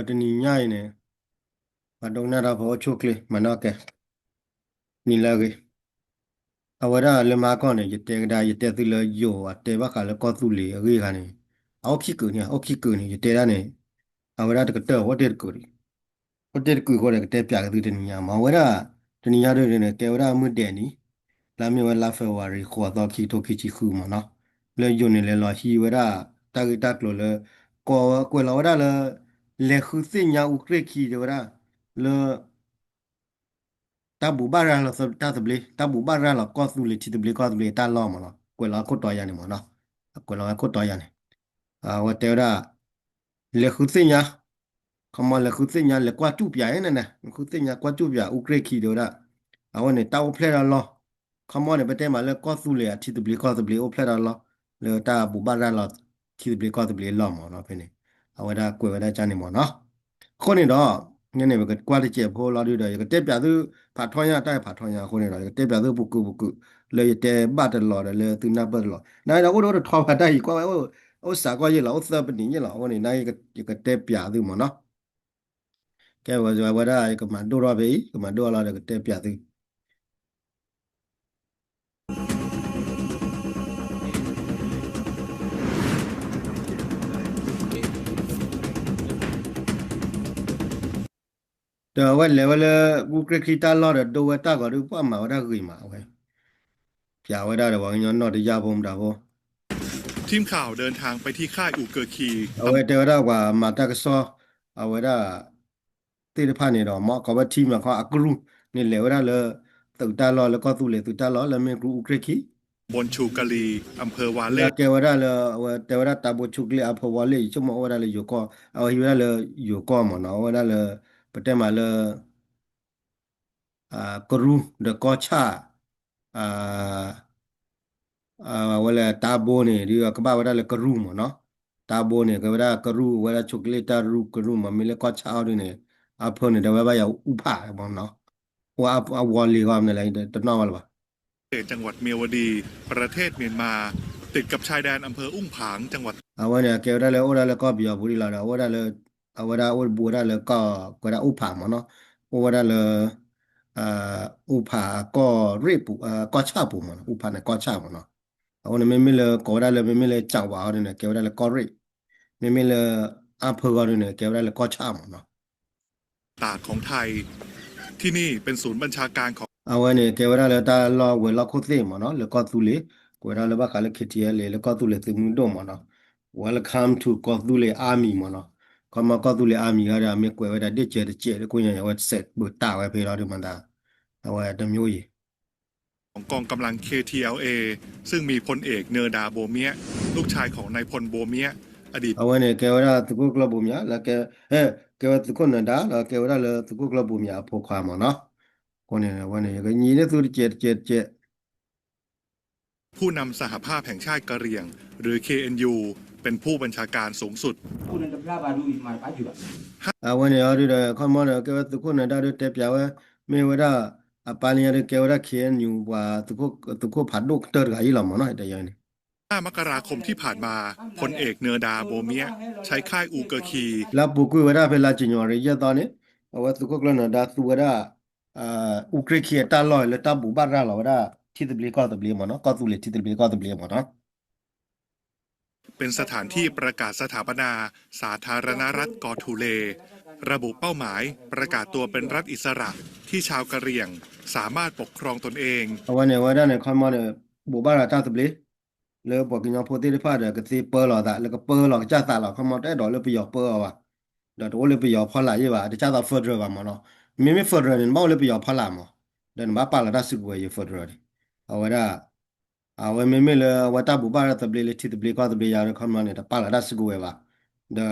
တနည်းညိုင်းနေဘာတော့နာတော့ဘောချုပ်ကလေးမနော့ကဲနီလာကေအဝရလမကောနေရတဲ့ကဒါရတဲ့သူလယောအတဲဘခါလကောသူလေအေးခါနေအောက်ခိကူနေအောက်ခိကူနေရတဲ့ရနေအဝရတကတော့ဝတ်တဲ့ကူရီဝတ်တဲ့ကူခေါ်တဲ့တဲ့ပြကသူတနည်းညမဝရတနည်းရတဲ့နေတေဝရမှုတဲ့နီလာမြေဝလာဖေဝါရီခေါ်တော့ခိတိုခိချီခုမနော်လေယုန်နေလေလောဟီဝရတာဂီတက်လို့လေကောကွယ်လောဝရလေခုစညာဥခရခိဝရလေ tabu bara la so ta tabli tabu bara la ko su le ti tabli ko tabli ta lo ma lo ko la ko to ya ni mo no ko la ko to ya ni wa te ra le khu sin ya como le khu sin ya le kwa tu pya ene ne khu sin ya kwa tu pya ukre ki do ra wa ne ta o phle ra lo como ne bete ma le ko su le ti tabli ko tabli o phle ra lo le ta bu bara la ti tabli ko tabli lo mo no pe ni wa da ko wa da cha ni mo no ခုနေတော့ညနေဘကကွာတကျဖောလာရတဲ့ကတက်ပြသူဖာထွန်ရတိုက်ဖာထွန်ရခုနေတော့တက်ပြသူပုကုပုကုလေတဲ့ပတ်တယ်လို့လေသူနာပတ်လို့နိုင်တော့တော့ထောက်ဖတ်တိုက်ကွာဟိုစာကွာရလောက်သပနေရလောက်ဟိုနေနိုင်ကတက်ပြသူမနော်ကဲဝဇဝရကမတို့ရပြီကမတို့လာတဲ့တက်ပြသူတော့ဝဲလေဝဲဘူကခီတာလောတဲ့ဒိုဝတာကရူပမှာဝရဂိမှာဝဲပြဝရတဲ့ဝညောတော့တရားပုံတာဘော ทีมข่าวเดินทางไปที่ค่ายอูเกอร์คี เอาไว้เดี๋ยวเราว่ามาตากซอเอาไว้ได้ตีนผ่านนี่ดอกมอก็ว่าทีมละเขาอักรุนี่แหละว่าเลยตึกตาลอแล้วก็ตู้เลยตึกตาลอแล้วมีกรูอุกเรคีบนชูกะลีอำเภอวาเล่แล้วแกว่าได้เลยว่าแต่ว่าตาบุชุกเลยอภวาเลยชั่วโมงว่าได้เลยอยู่ก็เอาอยู่ได้เลยอยู่ก็หมอเนาะว่าได้เลยประเทศมาเลยกรูเดก็ชาอ่าว่าเลยตาโบนี่ดีกว่าก็บ้าว่าได้เลยกรูหมอเนาะตาโบนี่ก็ว่าได้กรูว่าได้ชุกเลยตารูกรูมันมีเลยก็ชาด้วยเนี่ย အဖေနဲ့တော့ဘာရောက်ဥဖာဘောနော်ဟိုအဝလီကမနေလိုက်တနော်လာပါจังหวัดเมียวดี ประเทศเมียนมา ติดกับชายแดนอำเภออุ้งผางจังหวัดအဝနဲ့ကဲရလဲဩရလဲကောပြောဘူးလာတော့ဩရလဲအဝရဩဘူရလဲကောကရဥဖာမနော်ဩရလဲအာဥဖာကောရိပူကောချပူမနော်ဥဖာနဲ့ကောချမနော်အဝနဲ့မမလဲကောရလဲမမလဲကြောက်ပါအောင်နဲ့ကဲရလဲကောရိမမလဲအဖေကောရနဲ့ကဲရလဲကောချမနော်ตากของไทย ที่นี่เป็นศูนย์บัญชาการของအဝနဲ့ကေဝရလည်းတာလောဝဲလောက်ခုသိမနော်လေကောသူလေကိုရလည်းဘာခါလည်းခတီရလေလေကောသူလေသူမှုတော့မနော် Welcome to ကောသူလေ Army မနော်ကမကောသူလေ Army ရတဲ့အမေကွယ်ဝဲတဲ့ကျဲတဲ့ကျဲကိုရရဝဲဆက်ဘူတာဝဲဖေးတော့ဒီမန်တာအဝဲတမျိုးကြီးกองกำลัง KTLA ซึ่งมีพลเอกเนอร์ดาโบเมียลูกชายของนายพลโบเมียอดีตအဝဲနဲ့ကေဝရသူကုကလဘူမြလာကေဟဲကေဝသူကုနဒါလာကေဝရလေသူကုကလဘူမြဖို့ခွာမနော်ကိုနေဝဲနေကညီနေသူကျဲผู้นำสหภาพแห่งชาติกะเหรี่ยง หรือ KNU เป็นผู้บัญชาการสูงสุดအဝနေရတဲ့ခမရကေသူခုနဒါတဲ့ပြဝဲမေဝရအပလီရကေဝရခေညူဝါသူခုဖတ်ဒုတ်တာဂိုင်လာမနော်တဲ့ယန်5 มกราคมที่ผ่านมาพลเอกเนอร์ดาโบเมียใช้ค่ายอูเกอร์คีလာပုကွေဝရဖဲလာချညောရရတော့နေဝသူခုကလနဒါသူဝရဥခရခေတာလောလတဘူဘာရလောဝရတီတဘလီကောတဘလီမနော်ကောသူလေတီတဘလီကောတဘလီမနော်เป็นสถานที่ประกาศสถาปนาสาธารณรัฐกอทูเลระบุเป้าหมายประกาศตัวเป็นรัฐอิสระที่ชาวกะเหรี่ยงสามารถปกครองตนเองวันนี้วันนั้นคอมมอนบูบาราตาตบลีเลยบอกกินยาโพธิฟาเดก็ตีเปอร์หล่อตาแล้วก็เปอร์หล่อจ้าตาหล่อคอมมอนได้ดอกเลยไปหยอกเปอร์ว่ะเดี๋ยวตัวเลยไปหยอกพอหลายยี่ว่ะเดี๋ยวจ้าตาเฟิร์ดเรว่ะมันเนาะไม่เฟิร์ดเรนี่บ้าเลยไปหยอกพอหลามอ่ะเดี๋ยวบ้าปาละได้สึกเว้ยเฟิร์ดเรนี่เอาไว้ได้เอาไว้ไม่เลยว่าตาบูบาราตบลีเลยที่ตบลีก็ตบลียาวคอมมอนเนี่ยปาละได้สึกเว้ยว่ะเดี๋ยว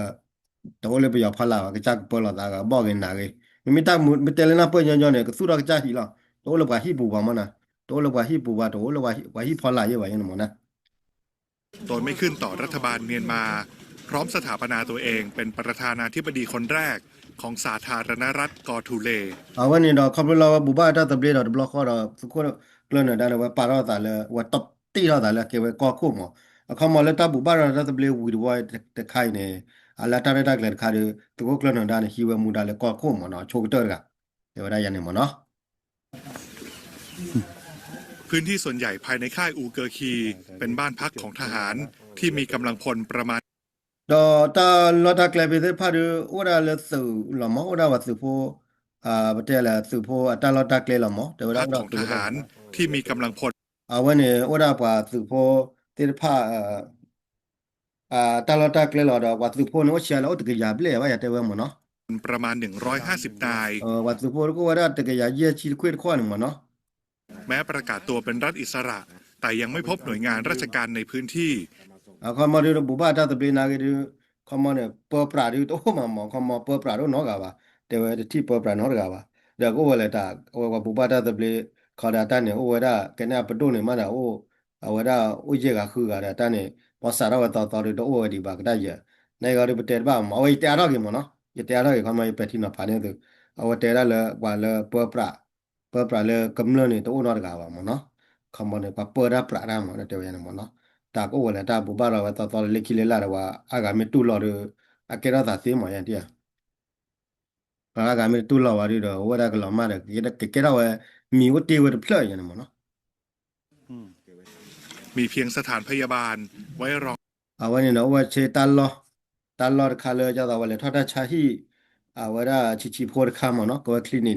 ตัวเลยไปหยอกพอหลามก็จ้าเปอร์หล่อตาก็บอกกันหนาเลยไม่ตาไม่เตลน่าเปิดย้อนเนี่ยก็สู้เราก็จ้าหีละตัวเลยว่าฮีบูว่ามันนะตัวเลยว่าฮีบูว่าตัวเลยว่าฮีพอหลายยี่ว่ะยังไงนะ ตนไม่ขึ้นต่อรัฐบาลเมียนมาพร้อมสถาปนาตัวเองเป็นประธานาธิบดีคนแรกของสาธารณรัฐกอทูเลวันนี้เราขับรถเราบุบ้าถ้าตบเลียเราบล็อกเขาเราสุขุนเรื่องนั้นได้ว่าปาราตาเลยว่าตบตีเราตาเลยเกี่ยวกับก่อคู่มั้งเขามาแล้วถ้าบุบ้าเราตบเลียวิดไว้แต่ใครเนี่ย ala tare da kler khare tu ko klo no da ni hiwe mu da le ko ko mo no chok ter ga te wada ya ni mo no พื้นที่ส่วนใหญ่ภายในค่ายอูเกอร์คีเป็นบ้านพักของทหารที่มีกำลังพลประมาณ တော့တာလော်တာကလပ်ပဲဖာရဥရာလဲစုလမောဥရာဝစုဖို့ဘတဲလာစုဖို့တာလော်တာကလလမောတေဝရာ พัก ဥရာ ของ စု ทหารที่มีกำลังพล ဝနေဥရာပါစုဖို့တေဖာတာလော်တာကလလော်တော့ဝစုဖို့နောရှာလောတကရပလေဝရတဲ့ဝမနော်ประมาณ150นายဝစုဖို့ကိုဝရတကရရဲ့ချီခွေခွန်းမနော် แม้ประกาศตัวเป็นรัฐอิสระ แต่ยังไม่พบหน่วยงานราชการในพื้นที่ ခမရဘူဘာတာတပနာကေခမနေပေါ်ပရာရီတော့မမခမပေါ်ပရာတော့နော်ကပါတေဝတိပေါ်ပရာနော်ကပါဒါကိုဝလေတာဝဘူဘာတာတပလေခါဒတာနေဝရကနေပဒုနေမနာအိုဝရဥကျေကခုကရတာနေပေါ်စာရဝတော်တော်တော့ဝဒီပါကတရနေကရပတေဘာမဝိတဲရတော့ကေမနော်ယတဲရတော့ခမယပတိနဖာနေသူဝတဲရလဝါလပေါ်ပရာလေကမ္လနေတော့နော်ကပါမနော်ခမနေပပေါ်ရပရာမနော်တေဝရနေမနော်တာကိုဝလည်းတာဘူပါတော့တော်တော်လေးခိလေလာတော့အာဂါမီတူလော်ရအကေရသာသေးမရတဲ့အာဂါမီတူလော်ဝရီတော့ဝရကလော်မာတဲ့ကေတော့မီဝတီဝဖလရနေမနော် มีเพียงสถานพยาบาลไว้รอง အဝနေတော့ဝချေတလော်ခါလေကြတော့ဝလေထထချာဟီအဝရချီဖိုခါမနော်ကိုကလီနီ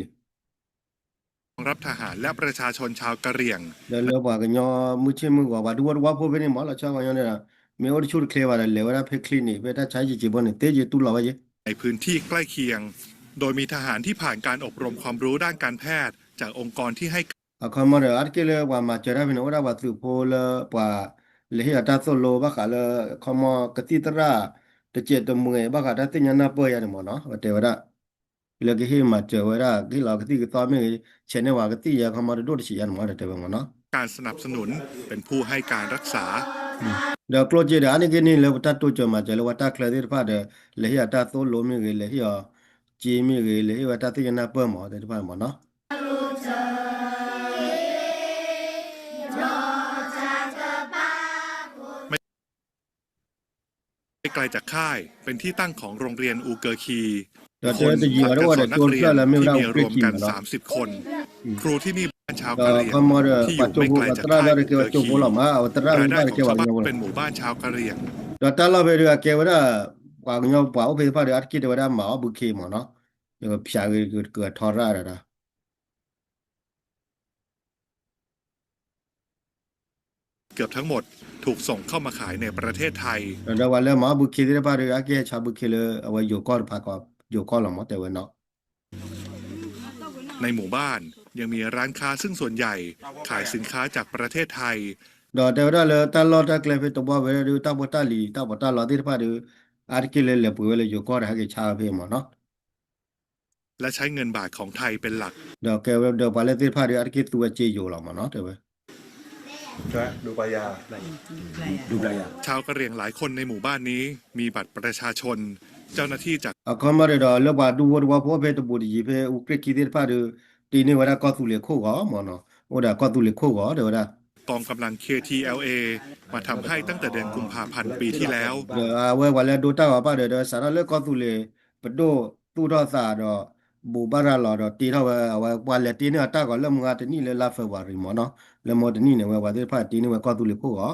รับทหารและประชาชนชาวกะเหรี่ยง လောဘာကညောမူချေမှုကဘာဒူဝါဖိုဘနေမလားချောင်းရောနေတာမေဝချူခလေပါလေဝရဖေကလီနီဘေတာချာချီဘောနေတေဂျီတူလောဝရဲ့ ในพื้นที่ใกล้เคียง โดยมีทหารที่ผ่านการอบรมความรู้ด้านการแพทย์จากองค์กรที่ให้ အခမရအကေလေဝါမချရဘနဝရဝသူဖိုလပွာလေဟတာဆိုလိုဘခါလခမကတိတရာတကျတမွေဘခါတတင်ညာနာပေါ်ရတယ်မနော်တေဝရလေကေဟမချဝရကိလောကတိကတော်မေချေနေဝါကတိရခမရဒုတ်ရှိရမနော်တေဝမနော် การสนับสนุนเป็นผู้ให้การรักษา เดี๋ยวโปรเจกต์อันนี้ก็นี่เลยวัตถุจมาจะเลยวัตถุเคลื่อนที่ผ่านเลยเหตุตัวลมมีเลยเหรอจีมีเลยวัตถุที่น่าเปิดหมอแต่ที่ผ่านหมดเนาะ ไม่ไกลจากค่ายเป็นที่ตั้งของโรงเรียนอูเกอร์คี เดี๋ยว คน จะยิง ผลัด ว่า กัน เดี๋ ส ยว อนนั โด ก น เรีย เพื่อน นแล้วไม่ ที่ ได้ มี เป ร รียว วมกัน เนาะ 30 คน ครูที่นี่เป็นชาวกะเหรี่ยง คำว่าเดี๋ยว ที่อ ปัจ ยู่ จุ ไม่ บัน ไกลจาก ตรา ค่าย ได้ อู เกี่ยว เก กั อบ ร์ จุ คี บุลมาเอาตรา ราย ไม่ ได้ ได้ ของ เกี่ยว ชา กับ วบ้าน เงี้ย เป็นหมู่บ้านชาวกะเหรี่ยง เดี๋ยวตราไปเรื่องเกี่ยวกับว่าเงี้ยว่าเอาไปผ่านเดี๋ยวคิดว่าหมาบุกเขมเนาะเดี๋ยวพิจารณาเกิดทอร่าเลยนะ เกือบทั้งหมดถูกส่งเข้ามาขายในประเทศไทย เดี๋ยววันแล้วหมาบุกเขที่ได้ผ่านเดี๋ยวเกี่ยวชาบุกเขเลยเอาไว้อยู่ก้อนพักก็อยู่ก้อนหรอมั้งแต่วันเนาะ ในหมู่บ้านยังมีร้านค้าซึ่งส่วนใหญ่ขายสินค้าจากประเทศไทย ดอเดี๋ยวได้เลยตลอดตะเกลไปตัวบ่เวลาดูตาบตาลีตาบตาลอที่ผ่านดูอาร์กิเลเลยปุ๋ยเลยอยู่ก้อนให้กิชาเพ่หมอเนาะ และใช้เงินบาทของไทยเป็นหลัก เดี๋ยวแกเดี๋ยวไปเลยที่ผ่านดูอาร์กิตัวเจอยู่หรอมั้งเนาะเดี๋ยว ดูปลายา ดูได้ยัง ชาวกะเหรี่ยงหลายคนในหมู่บ้านนี้มีบัตรประชาชน เจ้าหน้าที่จาก อะคอมมาเดี๋ยวแล้วว่าดูว่าพ่อเพ่ตัวบุรีเพ่อุกฤษที่ได้ผ่านดูทีนี้ว่าก็ตุเลยคู่ก็หมอเนาะว่าได้ก็ตุเลยคู่ก็เดี๋ยวได้ กองกำลัง KTLA มาทำให้ตั้งแต่เดือนกุมภาพันธ์ปีที่แล้ว เดี๋ยวว่าแล้วดูตาว่าป่ะเดี๋ยวสารเลิกก็ตุเลยปดตู้รอซาดอบูบาราลอดตีเท่าว่าแล้วทีนี้ตาก็เริ่มงานที่นี่เลยลาเฟวารีหมอเนาะแล้วหมอที่นี่เนี่ยว่าได้ผ่านทีนี้ว่าก็ตุเลยคู่ก็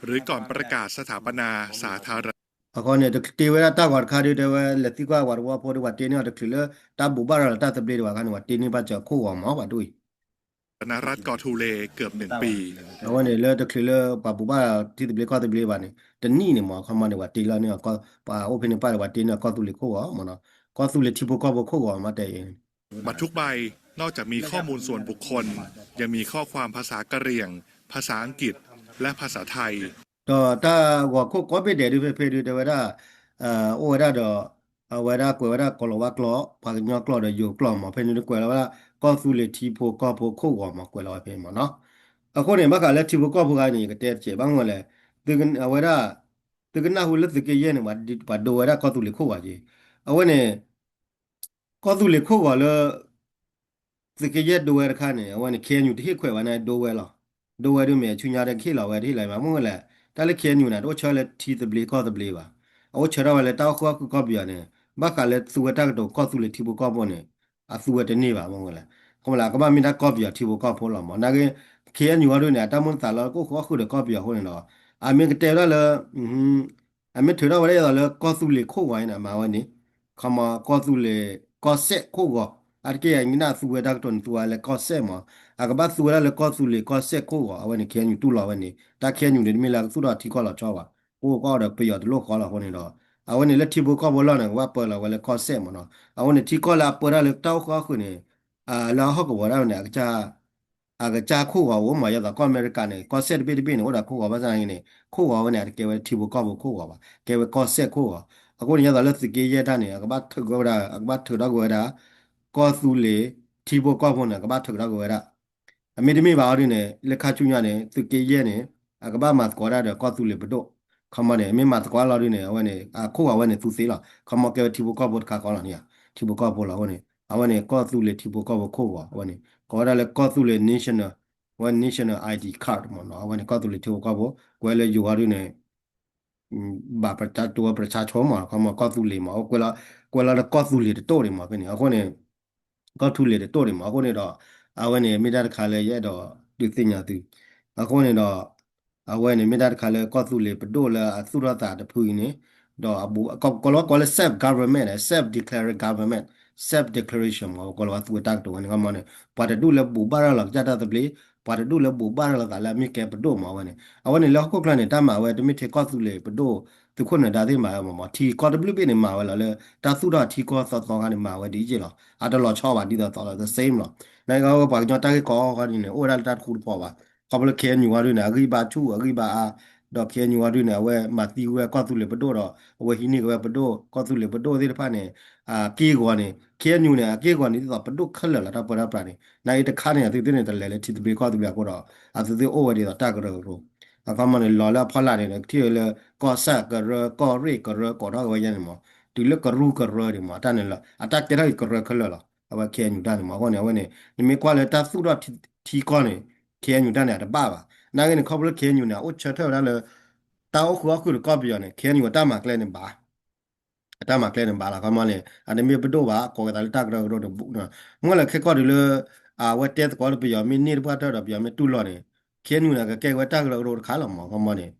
หรือก่อนประกาศสถาปนาสาธารณ အခုနဲ့တေဝရတာဝါခါရီတေဝလက်တိကွာဝါဝါပေါ်ဝတင်းရတခလတာဘူဘာရတာတပလေးဝါကန်ဝတင်းနေပါချခိုးအောင်မောပါတွေ့ รัฐกอทูเลเกือบ1 ปี အခုနဲ့လေတခလပဘူဘာတိတပလေးကွာတပလေးပါနေတနီနေမောခမနေဝတီလာနေကောပါအိုဖင်းနေပါဝတင်းနေကောသူလခိုးအောင်မနော်ကောသူလတိဘူကောဘခိုးအောင်မတဲ့ บัตรทุกใบนอกจากมีข้อมูลส่วนบุคคล ยังมีข้อความภาษากะเหรี่ยง ภาษาอังกฤษ และภาษาไทย တော့တာဝခုကောပိတဲ့ဒီဖေတွေဝရအိုရတော့ဝရကွယ်ဝရကလောဝကလောပါညောကလောတဲ့ယူကလောမဖေနေကွယ်ဝရကောသူလေတီဖို့ကောဖို့ခုတ်ကောမကွယ်လောဖေမနော်အခုနေမကလည်းတီဖို့ကောဖို့ကနေကတဲ့ချေဘန်းဝလဲဒီကဝရဒီကနာဟုလက်စကေရဲ့နေမှာဒီပါဒိုဝရကောသူလေခုတ်ပါကြီးအဝနေကောသူလေခုတ်ကောလစကေရဲ့ဒိုဝရခါနေအဝနေခဲညူတိခွဲဝနေဒိုဝဲလောဒိုဝဲရမေချူညာတဲ့ခေလောဝဲဒီလိုက်မှာမဟုတ်လဲ တလည်းခဲညူနာတော့ချောလဲတီတဘလီကောတဘလီပါ အောချရာဝလေတောက်ခွားကောပြနေဘာကလည်းသူဝတက်တော့ကောသူလေတီဘူကောပေါ်နေအသူဝတနေပါမဟုတ်လားကမလာကမမီနာကောပြတီဘူကောပေါ်လာမနာကေခေညူရတို့နေတမန်တလာကိုခေါ်ခုတဲ့ကောပြဟိုနေတော့အမေကတဲရလဲအမေထရဝလေရလဲကောသူလေခိုးဝိုင်းနေမှာဝနေခမကောသူလေကောဆက်ခိုးကောအကေယငနာသူဝတက်တော့သူလဲကောဆက်မှာအကဘသူလဲကောသူလေကောဆက်ခိုးကောအဝနေခေညူတူလာဝနေတခေညူနေမီလာသူတော့တီကောလာချောပါကိုကောတော့ပြရတလို့ခေါ်လာဟိုနေတော့အဝနေလက်တီဘူကောဘလောနေဝါပေါ်လာဝလေကောဆက်မနော်အဝနေတီကောလာပေါ်လာလေတောက်ခေါ်ခုနေလာဟောကဘောရနေအကြခုကဝမရတာကောအမေရိကန်နေကောဆက်ပိပိနေဟိုတာခုကဘာသာနေခုကဝနေကေဝတီဘူကောဘခုကပါကေဝကောဆက်ခုကအခုညတာလက်စကေရတာနေကဘာထကောတာကဘာထတော့ကောတာကောစုလေတီဘူကောဘုန်ကဘာထတော့ကောတာအမေတမေပါရင်းနဲ့လက်ခချူညနေသူကေရဲနေကဘာမတ်ကောတာကောစုလေဘဒိုခမနေမေမတ်ကွာလာရင်းနေအဝနေခုကဝနေသူသေးလားခမကေတီဘူကောဘတ်ခါကောလာနေတီဘူကောဘလာဝနေအဝနေကောစုလေတီဘူကောဘခုကဝနေကောရလေကောသူလေ national ID card မနော်ဝန်ကောသူလေထိုးကောဘောကွယ်လေယူဟာရနေဘာပတာတူပချာချောမှာကမကောသူလေမှာကွယ်လာကောသူလေတိုးတယ်မှာပဲနေအခုနေကောသူလေတိုးတယ်မှာအခုနေတော့အဝနေမိတာတခါလေရဲ့တော့ဒီသိညာသူအခုနေတော့အဝနေမိတာတခါလေကောသူလေပတိုးလာအသုရတာတဖူနေတော့အဘူကောလ self government self declared government self declaration မှာကောလဝသူတက်တော့ငါမနေပါတဒူလဘူဘာလာကြတာတပလီပါတဒူလဘူဘာလာကလာမိကဲပဒိုမှာဝနေအဝနေလောက်ခုကလနေတမှာဝဲတမိထေကောသူလေပဒိုသူခုနဒါသေးမှာမထီကောတဘလူပိနေမှာဝဲလာလေတာသူတော့ထီကောသောသောကနေမှာဝဲဒီကြီးလောအတလောချောပါဒီတော့တော် the same လောနိုင်ကောပါကြောတိုက်ကောကနေအိုရတတ်ခုပေါ်ပါကဘလခဲညူဝါရနေအဂိဘာချူအဂိဘာတော့ခဲညူဝါရနေဝဲမတီဝဲကောသူလေပဒိုတော့ဝဲဟီနီဝဲပဒိုကောသူလေပဒိုသေးတဖာနေကေကောနေခဲညူနေကေကောနေတော့ပဒိုခလလာတော့ပရပရာနေနိုင်တခါနေသိတဲ့တယ်လေချစ်ဘေကောသူလေကောတော့အသူသေးအိုဝဲဒီတော့တကရောအခါမနေလော်လာဖလာနေတယ်တီလေကောဆာကရကောရိကရကောတော့ဝဲရနေမဒီလကရူကရဒီမှာတန်နေလားအတက်ကြရကရခလလာအဝခဲညူတန်မှာဟောနေဝဲနေဒီမေကွာလေတသုတော့တီကောနေခဲညူတန်နေတပါပါနိုင်နေခေါပလခဲညူနေအိုချက်ထော်လာလေတောက်ခေါ်ခုကောပြရနေခဲညူတမကလဲနေပါအတမကလဲနေပါလားကမလေးအဒမေပဒိုပါကောကတလတက်ကြတော့ဘူးနော်ငွေလေခဲကောဒီလေဝတ်တက်ကောပြရမင်းနေပါတော့ပြရမတူလော်နေခဲညူနေကဲဝတ်တက်ကြတော့ခါလမောကမလေး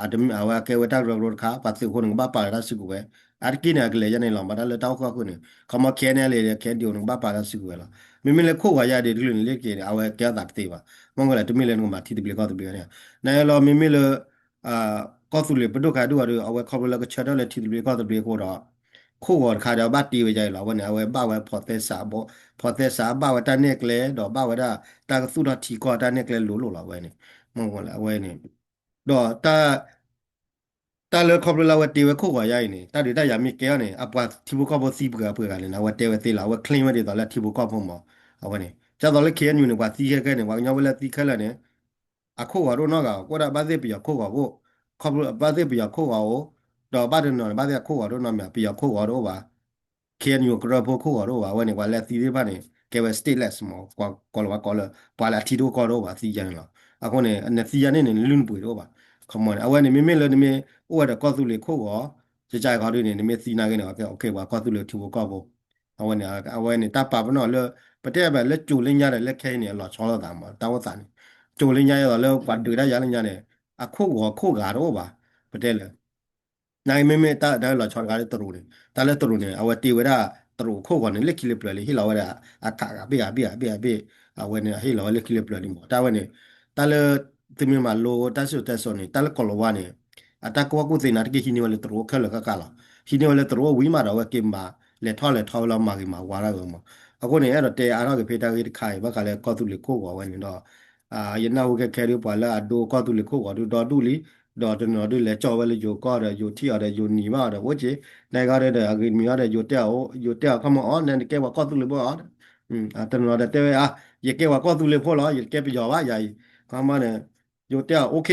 အဒမအဝကဲဝတ်တက်ကြတော့ခါပတ်စုခုနဘာပါရစကူပဲအတကိနေကလေးရနေလောမဒါလေတောက်ခေါ်ခုနေကမခဲနေလေခဲဒီုံဘာပါရစကူပဲလားမိမလေခိုးဝါရတဲ့ဒီလိုလေကေအဝကဲတာတေးပါမငွေလေတမီလေငုံမှာတီတပလကောတပလနေနိုင်လောမိမလေအာကောသူလေပဒုခါဒူအဝခေါပလကချတော့လေတီတပလကောတပလကိုတော့ခိုးဝါခါတော့ဘာတီဝကြလောဝနေအဝဘာဝဖော်သက်စာဘောဖော်သက်စာဘာဝတနေကလေတော့ဘာဝဒတာသုဒတီကောတနေကလေလိုလာဝဲနေမငွေလေအဝဲနေတော့တာလခေါပလာဝတေဝခိုဝါရိုင်းနေတာဒီတရမိကဲနေအပွားတီဘူကောဘစီပကပွေကလည်းနဝတေဝတေလာဝကလင်းဝတေတော့လက်တီဘူကောဘမအဝနေကျတော့လေခဲညူနေကွာတီးခဲနေဝါညဝလက်တီးခဲလည်းနေအခုဝါတော့နော်ကကိုရဘာသေးပြခိုဝါကိုခေါပဘာသေးပြခိုဝါကိုတော့ဘာတဲ့နော်ဘာသေးခိုဝါတော့နော်မြပြခိုဝါတော့ပါခဲညူကရဖို့ခိုဝါတော့ပါဝနေကွာလက်တီးသေးပါနေကဲဝစတေးလက်စမောကွာကောလဝါကောလပါလာတီတို့ကောတော့ပါစီကြရင်လားအခုနေအနေစီရနေနေလွန်းပွေတော့ပါ come on အဝဲနေမိမိလည်းနေမိဥဝဲတော့ကောသူလေခို့ကောကြကြကောင်းနေနေမိစီနာကနေတော့โอเคပါကောသူလေထူကောဘောအဝဲနေတပ်ပါဘနော်လေပတဲ့ပဲလက်ကျူလင်းရတယ်လက်ခဲနေလောချောတော့တာမှာတောင်းစားနေကျူလင်းရရတော့လေကွာတွေ့ရရလင်းရတယ်အခုကောခို့ကတော့ပါပတဲ့လေနိုင်မိမိတာဒါလောချောကားတူတယ်ဒါလည်းတူနေအဝဲတီဝဲတာတူခို့ကောနေလက်ခိလပလေဟိလောဝဲအခါကပြအဝဲနေဟိလောလက်ခိလပလေဒီမှာတာဝဲနေတာလည်းသူမြမလိုတက်ဆုတက်စောနေတာလည်းကောလဝါနေအတကောကုသိနာတကိဟိနေဝလေတူခလကကလာဟိနေဝလေတူဝီမာတော့ဝဲကိမာလေထော်လာမာကိမာဝါရကောမအခုနေအဲ့တော့တဲအားတော့ဖေတာကြီးတခိုင်ဘက်ကလည်းကောသူလေခို့ကောဝဲနေတော့ယနာဝကခဲရပါလာအဒိုကောသူလေခို့ကောဒူတော်တူလီဒေါ်တနော်တို့လေကြော်ဝဲလေယိုကောရယိုထီရတဲ့ယိုနီမာတော့ဝချေနိုင်ကားတဲ့အဂိမီရတဲ့ယိုတက်ခမအော်နန်ကဲဝကောသူလေဘောအတနော်တဲ့တဲရကဲဝကောသူလေဖော်လာရကဲပြောပါယာခမနဲ့ယိုတက်โอเค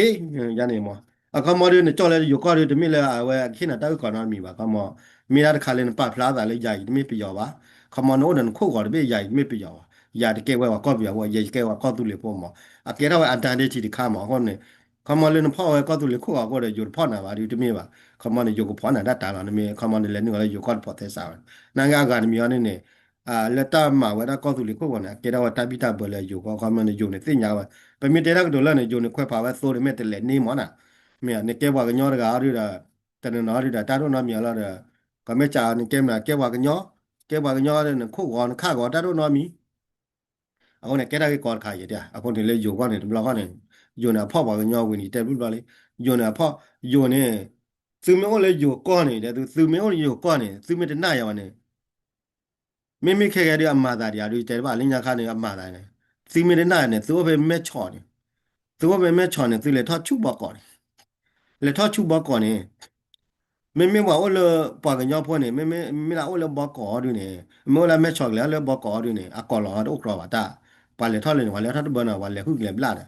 ရနေမအခမရနေကြော်လေယိုကောရတမိလေအဝဲခိနတောက်ကောနာမီပါခမမီရတဲ့ခါလေးပတ်ဖလားတာလေယာတမိပြောပါခမနိုးဒန်ခို့ကောရဘေယာမိပြောယာတကဲဝဲဝကောပြောဝရကဲဝကောသူလေဖော်မအကဲတော့အန်တန်ဒေချီဒီခါမဟောနေခမလင်းဖောက်ဝဲကောသူလေခို့ကောရယိုဖော်နာပါဒီတမိပါခ เขามันอยู่กับพ่อน่ะได้ตาเราเนี่ยเขามันเลยนึกว่าอยู่ก้อนพอเทสาวนางการมีอันนี้เนี่ยแล้วตามาว่าได้ก็สุริโกวันนะเกดว่าตาบิตาเบลอยู่ก็เขามันอยู่ในสิ่งยาวไปมีเดรักดูแลเนี่ยอยู่ในขั้วภาวะโซนไม่แต่เล่นนี่มั้งน่ะเมียเนี่ยเก็บว่ากันย้อนก็อาริดาแต่เนี่ยอาริดาตาโดนน้ำมีอะไรเด้อก็ไม่จ่าเนี่ยเกมน่ะเก็บว่ากันย้อนเก็บว่ากันย้อนเนี่ยคู่ก่อนข้าก่อนตาโดนน้ำมีเอาเนี่ยเกดได้ก่อนขายอยู่เดียวเอาคนที่เลยอยู่ก่อนเนี่ยเราก็เนี่ยอยู่เนี่ยพ่อว่ากันย้อนวันนี้แต่รู้ป่ะเลยอยู่เนี่ยพ่ออยู่เนี่ย သူမျိုးလည်းယူကောနေတယ်သူမျိုးယူကောနေသူမတနာရဝနေမိမိခဲခဲတဲ့အမှားသားတရားတွေတဲ့ပါလင်းညာခါနေအမှားသားနေသူမတနာနေသူပဲမဲ့ချော်နေသူပဲမဲ့ချော်နေသူလည်းထောက်ချုပ်ပါကောနေလည်းထောက်ချုပ်ပါကောနေမင်းว่าโอเลปากญอพ่อเนี่ยไม่ละโอเลบอกอดูเนี่ยไม่ละแม่ชอกแล้วเลยบอกอดูเนี่ยอะกอลอดอกรอว่าตาปาเลยทอเลยว่าแล้วทอดบนะว่าเลยหุกเลยบลาด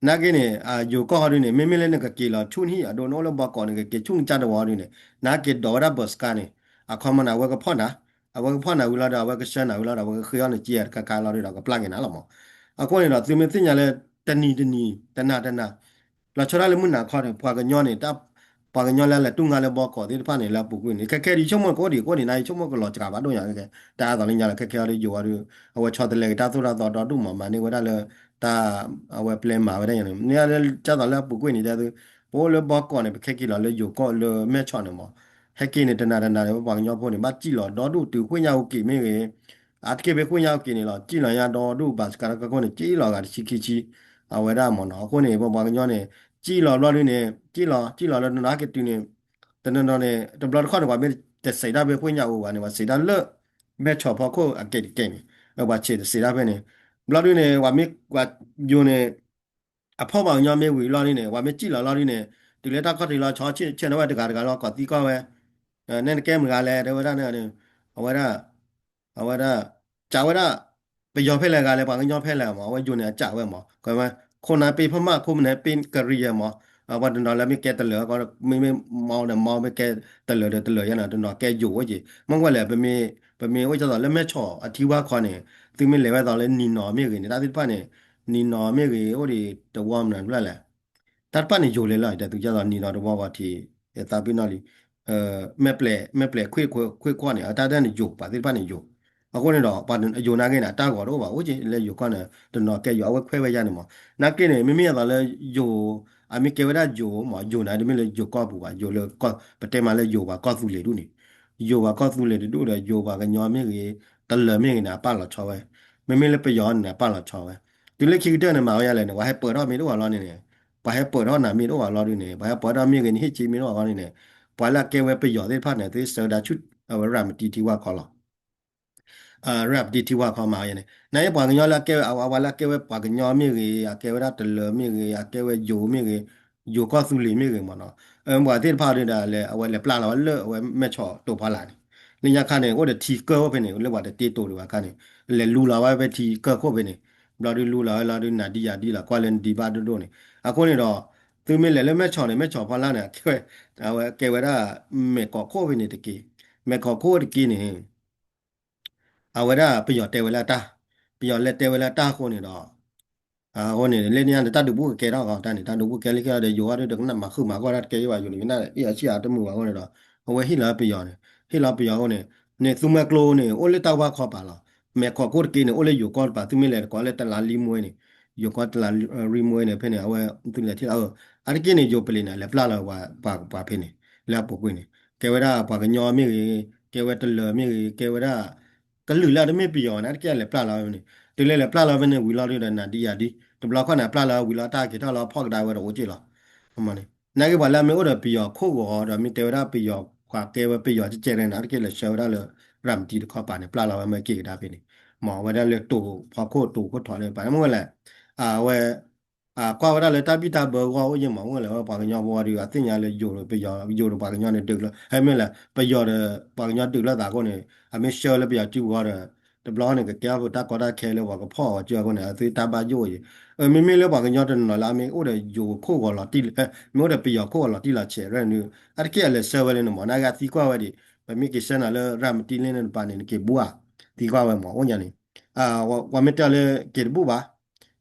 နာကင်းနေယူကောဟာရင်းနေမင်းမလေးနဲ့ကကေလာချွန်းဟီအဒိုနိုလဘကောနေကေချွန်းချတဲ့ဝါရင်းနေနာကေဒေါ်ရဘတ်စကနေအခမနာဝကဖောနာအဝကဖောနာဝလာတာဝကရှန်နာဝလာတာဝကခရနေကြည့်ရကကာလာရတာကပလတ်ကင်နာလာမောအခုနေတော့သူမသိညာလဲတနီတနာလာချရလေမနာခေါ်တယ်ပွာကညောနေတပ်ပွာကညောလဲလဲတုငါလဲဘောကောဒီဖာနေလာပုကွင်းနေခက်ခဲဒီချုံမကိုဒီနိုင်ချုံမကလောချကပါတော့ရခဲ့တာတော်လင်းညာလဲခက်ခဲရယူရအဝချော်တယ်လေတာသူရတော့တူမမနေဝဒါလဲတာအဝပလန်မှာပဲတဲ့နေနေရာကြတော့လဲပုကွင်းနေတဲ့သူပိုးလဲဘောကောနေခက်ခဲလာလဲယူကောလဲမဲချော်နေမောဟက်ကင်းနေတနာလဲပွာကညောဖို့နေမကြည့်လောတော့တူခွင့်ရဟုတ်ကိမေအတကေပဲခွင့်ရဟုတ်ကိနေလောကြည့်လရတော့တူဘတ်ကရကကောနေကြည့်လောကချီခီချီအဝရမောနော်ခုနေပွာကညောနေကြည်လော်လော်ရင်းနဲ့ကြည်လော်လော်နာကတူနေတနနော်နဲ့တဘလခေါ်တော့မြေတက်စိတ်ဒါပဲခွင့်ရဦးပါနေမှာစိတ်ဒါလက်မဲချော်ဖို့ကိုအကဲကဲနေဘာချေစိတ်ဒါပဲနေဘလော်ရင်းနဲ့ဝါမြေဝါယုံနေအဖောက်ပေါင်ညမဲဝီလော်ရင်းနဲ့ဝါမြေကြည်လော်လော်ရင်းနဲ့ဒီလက်တာခတ်တီလော်ချောချင်းတော့တကာလော်ကတိကောပဲနဲ့ကဲမကလည်းဒေဝရနဲ့အဝရအဝရဂျာဝရไปยอมเพ่แรงกันเลยปากก็ยอมเพ่แรงหมอว่าอยู่เนี่ยจ่าไว้หมอก็ว่าคนนั้นเป็นพม่าคนนั้นเป็นกะเหรี่ยงหมอวันนั้นแล้วไม่แกตะเหลือก็ไม่เมาเนี่ยเมาไม่แกตะเหลือตะเหลือยังไงตอนนั้นแกอยู่ว่าจีมันว่าแหละเป็นมีว่าจะตอนแล้วไม่ชอบอธิว่าคนเนี่ยถึงไม่เลยว่าตอนแล้วนีนอไม่เกินแต่ที่ป้าเนี่ยนีนอไม่เกินโอ้ดิตัววอมนั่นแหละแต่ป้าเนี่ยอยู่เลยล่ะแต่ถึงจะตอนนีนอตัววอมว่าที่ตาพี่น้องเลยไม่เปล่คุยกว่าเนี่ยแต่ได้เนี่ยอยู่ป้าที่ป้าเนี่ยอยู่အခုနေတော့ပါအယုံနာကိနေတာတာကောတော့ပါဦးကြီးလေယူခွနဲ့တနော်ကဲယူအဝဲခွဲဝဲရနေမှာနာကိနေမိမိရတော့လေယူအမိကေဝရယူမယူနာဒီမလေယူကောပူပါယူလေကောပတဲမလေယူပါကောသူလေတို့နေယူပါကောသူလေတို့လေယူပါကညောမေကြီးတလမေကြီးနာပါလာချောဝဲမိမိလေပယောနေပါလာချောဝဲဒီလေခိတဲ့နေမှာရလဲနေဝါဟဲပေါ်တော့မီတို့ဟာလောနေနေဘာဟဲပေါ်တော့နာမီတို့ဟာလောနေဘာဟဲပေါ်တော့မေကြီးနေဟိချီမီတို့ဟာလောနေပွာလာကေဝဲပယောတဲ့ဖတ်နေသေးစတာချွတ်အဝရမတီတီဝါခေါ်လာrap di tiwa kho ma yene na ye pwa gnyo la ke awa la ke we pwa gnyo mi ge ya ke we da de le mi ge ya ke we yo mi ge yo ko su le mi ge mo no mwa ti pha de da le awa le pla la le awa me cho to pha la ni nya kha ne o de ti ko pe ne le wa de ti to de wa kha ne le lu la wa be ti ko ko pe ne bla de lu la de na di ya di la kwa le di ba do ne a ko ne do tu mi le me cho ne me cho pha la ne ke we da me ko ko pe ne de ki me ko ko de ki ne အဝရပျော်တဲဝလာတာပျော်လက်တဲဝလာတာခုနေတော့ဟိုနေလေနေရတတူဘူးကဲတော့ကောတန်တတူဘူးကဲလိကရတဲ့ယောရတဲ့ကနမခုမှာကောရကဲရွာယူနေနာအေးအရှိအတမှုပါခုနေတော့ဟိုဟိလာပျော်နေဟိလာပျော်ခုနေသူမကလိုနေအိုလေတော့ခေါ်ပါလားမေခေါ်ကိုကိနေအိုလေယူကောပါသူမလေကောလေတလာလီမွေးနေယူကောတလာရီမွေးနေဖနေအဝသူလေတိအောအရကိနေယူပလီနေလေပလာလာဝပါဖနေလေပုကွင်းနေကဲဝရပါကညောမြေကဲဝတလမြေကဲဝရ ကလူလာတမေပြောနာတကယ်လေပလာလာနေတလေလေပလာလာနေဝီလာရနာဒီယာဒီတဘလခနာပလာလာဝီလာတာကေတာလာဖောက်တာဝဲတော့ကြည့်လားအမလေးနာကေဘာလာမေဩရပြောခို့ကောတော့မိတေဝရပြောခွာကေဝပြောကြဲနေနာတကယ်လေရှောရလေရမ်တီတခေါ်ပါနေပလာလာဝဲမကေတာပဲနေမောဝဲတယ်လေတူဖောက်ခို့တူကိုထွားလေပါမဝဲလေဝဲကွာဝရလေတပိတာဘောကောဝဲမောဝဲလေပါကညောဘောရီအတင်ညာလေယိုလိုပြောယိုလိုပါကညောနေတူလို့ဟဲ့မဲလေပြောတယ်ပါကညောတူလာတာကိုနေအမေရှောလည်းပြတူသွားတယ်တဘလောနဲ့ကကြောက်တာကောတာခဲလို့ဘာကဖော့ကြောက်ကနေအသေးတာပါယိုရမိမိလည်းဘာကညောတယ်နော်လာမင်းဥတဲ့ယိုခို့ကောလာတိမျိုးတဲ့ပြောခို့လာတိလာချေရဲနူအတကယ်လည်းဆယ်ဝဲနေမောနာကတီကွာဝဲဒီမမိကစနာလည်းရမ်တီလင်းနေပါနေကေဘူအာတီကွာဝဲမောဝညာနေဝမတလည်းကေဘူပါ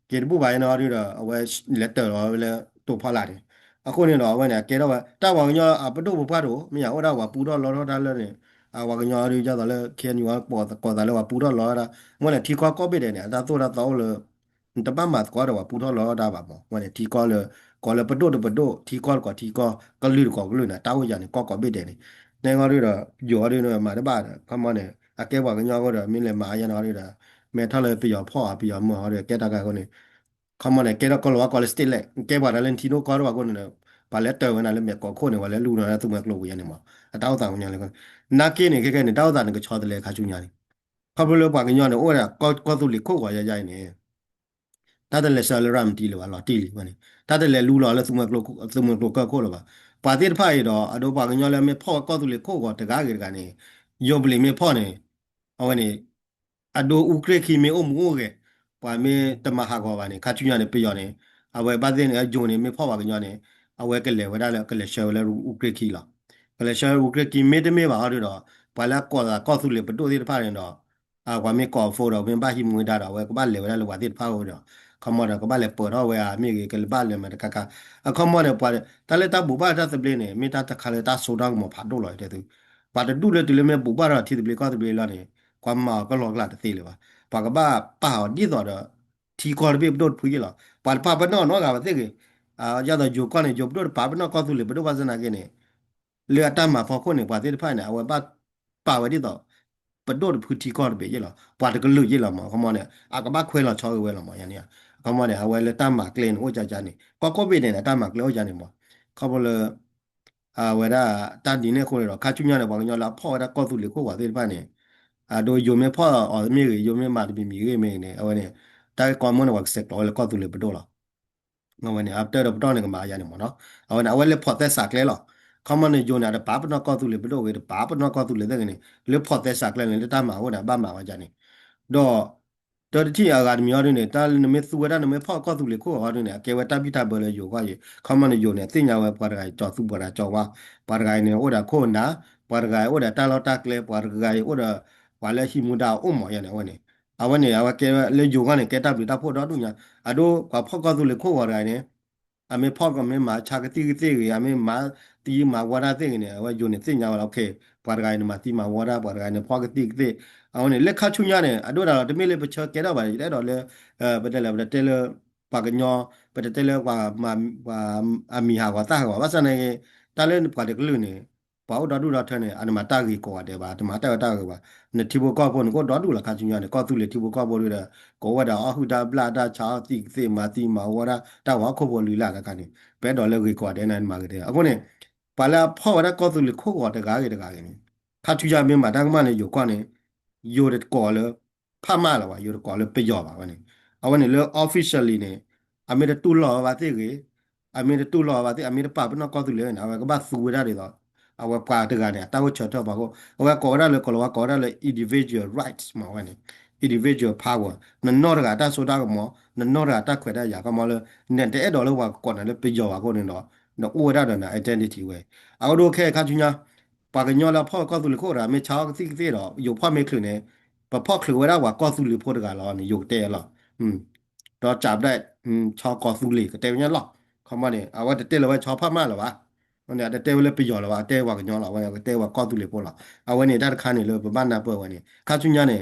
ကေဘူပါရနော်ဒီတော့အဝဲလက်တော်လည်းတူဖလာတယ် အခုနေတော့ဝနဲ့ကဲတော့တာဝညောအပဒုဘဖတ်တော့မြာဩဒါဝပူတော့လောတော့တာလဲနေအဝကညောရီကြတော့လဲခဲညောပေါ်ကောတယ်လဲဝပူတော့လောတာမနဲ့ထီကောကောပိတယ်နေဒါတော့လဲတပတ်မှာကောတော့ဝပူတော့လောတာပါပေါ့မနဲ့ထီကောလဲကောလဲပဒုပဒုထီကောကောထီကောကလူကောကလူနာတာဝရနေကောကောပိတယ်နေနေငါတို့တော့ယောရီနော်မှာတပါခမနဲ့အကဲဝကညောကတော့မင်းလဲမာရနော်ရီတာမဲထားလဲပြရဖော့ပြရမော်ရကဲတာကကိုနေခမနဲ့ကဲတော့ကောလောကောလဲစတစ်လက်ကဲပါလဲတီနိုကောတော့ကိုနေပါလက်တော်ဝင်လာလဲမြက်ကောခိုးနေပါလဲလူနာသူမကလို့ရနေမှာအတောက်တောင်ညာလဲနာကင်းနေခဲခဲနေတောက်တာနေကချောတယ်လေခါချူညာနေဖဘလို့ပါကညောနေဩရကောသူလေခိုးကွာရရနေတာတယ်လေဆာလရမ်တီလောလာတီလီမနေတာတယ်လေလူလာလဲသူမကလို့ကခိုးလောပါပါတိတဖိုင်တော့အတော့ပါကညောလဲမေဖော့ကောသူလေခိုးကွာတကားကြီးကနေယုံပလီမေဖော့နေအဝနေအဒိုဥကရခီမေအမှုကပါမေတမဟာကောပါနေခါချူညာနေပြရနေအဝဲပါတဲ့နေဂျုံနေမေဖော့ပါကညောနေအဝဲကလေဝဒါလေကလေရှေဝလေဥကရခီလာကလေရှေဥကရခီမေတမေပါဟာတော့ဘာလာကောတာကောသူလေပတိုတိတဖာရင်တော့ဝါမေကောဖိုတော့ဝင်ပါဟိမွေတာတော့ဝဲကပါလေဝဒါလေဝါတိတဖာဟုတ်တော့ခမောတော့ကပါလေပေါ်တော့ဝဲအမိကလေပါလေမတကကအခမောတော့ပါတလေတာဘူပါတာသပလင်းနေမေတာတခါလေတာဆိုတော့မဖတ်တော့လိုက်တဲ့သူပါတတူလေတူလေမေဘူပါတော့တိတပလေကောတပလေလာနေကွမ်မာကလောကလာတသေးလေပါပါကပါပါဒီတော့ทีคอร์เบบดพุยละปาปาปนอเนาะกะบะเตกยาดอจูกอneจูบดปาปนอก็ตุleบดวาสนาเกne le ata ma fo ko ne pa te fa ne awe pa we di to ปดพุทีคอร์เบยละปาตก็ลุยละมาขมอneอะกะบะခွဲละချောเวละมายันเนี่ยขมอne awe le ta ma clean โอจาจาne ko be ne ta ma clean โอจาne ma ขบle awe da ta di ne ko le ka chu nya ne ba nya la pho da ko tu le ko wa te fa ne do yo me pho mi yo me ma de mi me ne awe ne တာကွန်မွန်ဝက်ဆက်တော့လေကောတူလေဘဒိုလာငါဝနေ after တော့တော့နေကမာရနေမနော်အဝနအဝဲလေဖော်သက်စာကလဲလောခမနေဂျိုနာဘာပနောကောတူလေဘဒိုဝေဘာပနောကောတူလေတဲ့ကနေလေဖော်သက်စာကလဲလေတာမှာဟိုတာဘာမှာဝကြနေတော့တော်တိအကာဒမီရနေတာလနမေသူဝရနမေဖော်ကောတူလေကိုဟာနေအကေဝတာပိတာဘလေယောကရေခမနေဂျိုနေတင်ညာဝဲပါရဂိုင်ကြောသူပရာကြောဝါပါရဂိုင်နေဟိုတာခိုနာပါရဂိုင်ဟိုတာတာလောတာကလဲပါရဂိုင်ဟိုတာဝါလဲရှိမူတာအုံမော်ရနေဝနေအဝနေအဝကဲလေဂျိုကနေကဲတာပိတာဖို့တော့တူညာအဒိုကဖောက်ကောတူလေခိုဝရိုင်နေအမေဖောက်ကမေမာချာကတိကတိရအမေမာတီမာဝရတဲ့နေအဝယုန်နေသိညာလောက်ခဲပါရဂိုင်နမတီမာဝရပါရဂိုင်နဖောက်ကတိကတိအဝနေလက်ခချွညာနေအဒိုတာတမေလေပချကဲတော့ပါလေတော့လေပတက်လေပတက်လေပါကညောပတက်လေကွာမာအမီဟာကွာတာကွာဝါစနေတာလဲပါတကလူနေပေါ့တော်တူတော်ထဲနေအနမတာကြီးကွာတယ်ပါဒီမှာတာကွာနေတီဘောကောပေါ်ကိုတော်တူလာခချွညာနေကောတူလေတီဘောကောပေါ်လို့ကိုဝဒါအဟုတာပလာတာချာတိစေမာတိမာဝရတာဝခုပေါ်လူလာကကနေဘဲတော်လေကြီးကွာတဲ့နိုင်မှာကတဲ့အခုနေပါလာဖော်ရကောတူလေခုကွာတကားကြီးတကားကြီးခချွညာမင်းမှာတာကမနေယောကွာနေယောရကောလေဖမလာဝါယောရကောလေပယောပါဝနေအဝနေလေ officially နေအမေတူလောပါတိကြီးအမေတူလောပါတိအမေပပနောကောတူလေနာဝကဘာသူဝရတွေတော့အဝပါတကနေတာဝချတော့ပါကိုအဝကောရလေကောလဝကောရလေ individual rights မှာဝနေ individual power နနောရကတာဆိုတာကမောနနောရတာခွေတာရကမောလေနဲ့တဲ့တော်လို့ဝကောတယ်လေပြကြောပါကိုနေတော့နော်ဥဝရတော့နာ identity ဝဲအော်ဒိုခဲခါချူညာပါကညောလာဖောကောသူလေခိုရာမေချောကတိတိတော့ယူဖောမေခလူနေပဖောခလူဝရဝကောသူလေဖို့တကလောနေယူတဲလောတော့จับได้ชอကောသူလေကတဲညလောခမနေအဝတ်တဲလောချောဖမလောပါဟိုနေတဲဝလေပြကြောလောပါတဲဝကညောလောဝဲတဲဝကောသူလေပို့လောအဝဲနေတာခါနေလို့ပပနာပွဲဝဲနေခါချူညာနေ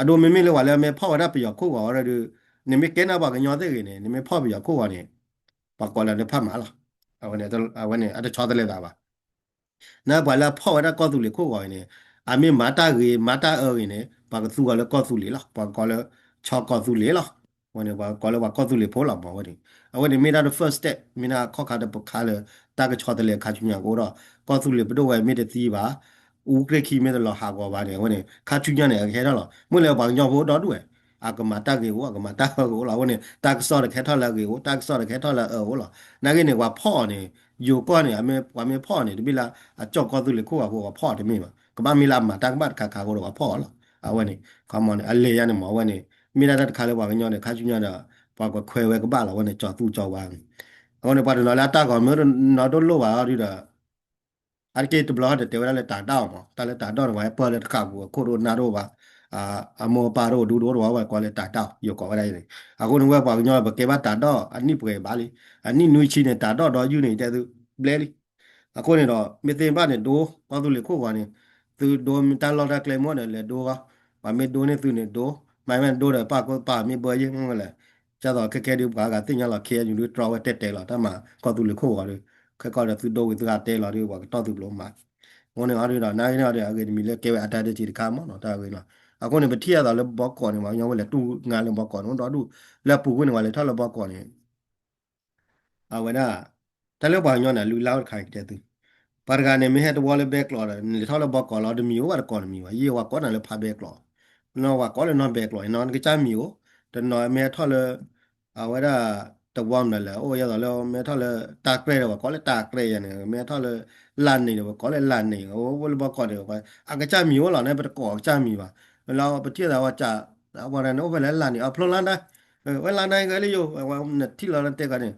အဒိုမေမေလေဝါလေမေဖောရပြရခိုးဝါရဒနေမေကဲနာပါကညောတဲ့ကနေနေမေဖောပြရခိုးဝါနေပါကောလာနေဖတ်မှာလားအဝဲနေတော့အဝဲနေအတချောတဲ့လေတာပါနာဘာလာဖောရကောသူလေခိုးဝါနေအမေမာတာရေမာတာအော်နေပါကသူကလည်းကောသူလေလားပါကောလည်းချောကောသူလေလားဝနေပါကောလည်းပါကောသူလေဖိုးလာပါဝနေအဝနေမေတာ the first step မင်းနာခောက်ခါတဲ့ပခါလေတာကချောတဲ့လေခါချညာကိုတော့ကောသူလေဘဒဝဲမေတဲ့စီပါဥကရခီမေတလောဟာကောပါတယ်ဝနေခါချူညနေခဲတော့မွေလေပါညောဖို့တော့တူအကမတာကေကိုအကမတာကိုလာဝနေတာကစောတဲ့ခဲထောက်လာကေကိုတာကစောတဲ့ခဲထောက်လာဟိုလာနာကေနေကွာဖော့နေယူကောနေအမေဝါမေဖော့နေတပိလာအကြောက်ကောသူလေခိုးဟိုကဖော့တယ်မေပါကဘာမီလာမှာတာကဘတ်ခါခါကိုတော့ဖော့လာအဝနေကမွန်အလေရနေမဝနေမိလာတဲ့ခါလေပါညောနေခါချူညတာပါကခွဲဝဲကပါလာဝနေကြောက်သူကြောက်ပါအဝနေပါတော့လာတာကောမေနော်တော့လို့ပါရီတာအကေတဘလာတဲ့တေဝရလက်တာတောက်ပါတလက်တာတော့ဝဲပေါ်လက်ခါဘူးကိုရိုနာတော့ပါ amo paro du do wa ko le ta ta yo ko dai le a ko no wa pa nyo ba ke ba ta do ani pwe ba li ani nui chi ne ta do yu ni te tu ble li a ko ne do me te ba ne do ko tu le ko wa ne tu do mi ta lo da kle mo ne le do ga ba me do ne tu ne do mai men do da pa ko pa mi bo yin ngo le cha do ke di ba ga tin nya lo ke yu lu tro wa te te lo ta ma ko tu le ko wa le ke ko da tu do wi tu ga te lo ri wa to tu lo ma 我呢，阿里啦，那那的，阿个米勒给我阿达的去看嘛，那大个啦。阿个呢，不提到了包干的嘛，因为了都俺了包干，我到都了不过呢，话了他了包干的，啊，为那，他了包人呢，路老开的都。pargane mi het wole backlog ni thole bokko lo de mi war kon mi wa ye wa kon le pha backlog no wa ko le non backlog non ke cha mi o de no me thole a wa da de wom le o ya lo me thole ta kre wa ko le ta kre ya ne me thole lan ni wa ko le lan ni o wo le bokko de wa a ke cha mi o lo ne be ko cha mi wa lo be tie da wa cha wa ne no be le lan ni a phlo lan da wa lan dai ga le yo wa ne ti lo te ka ne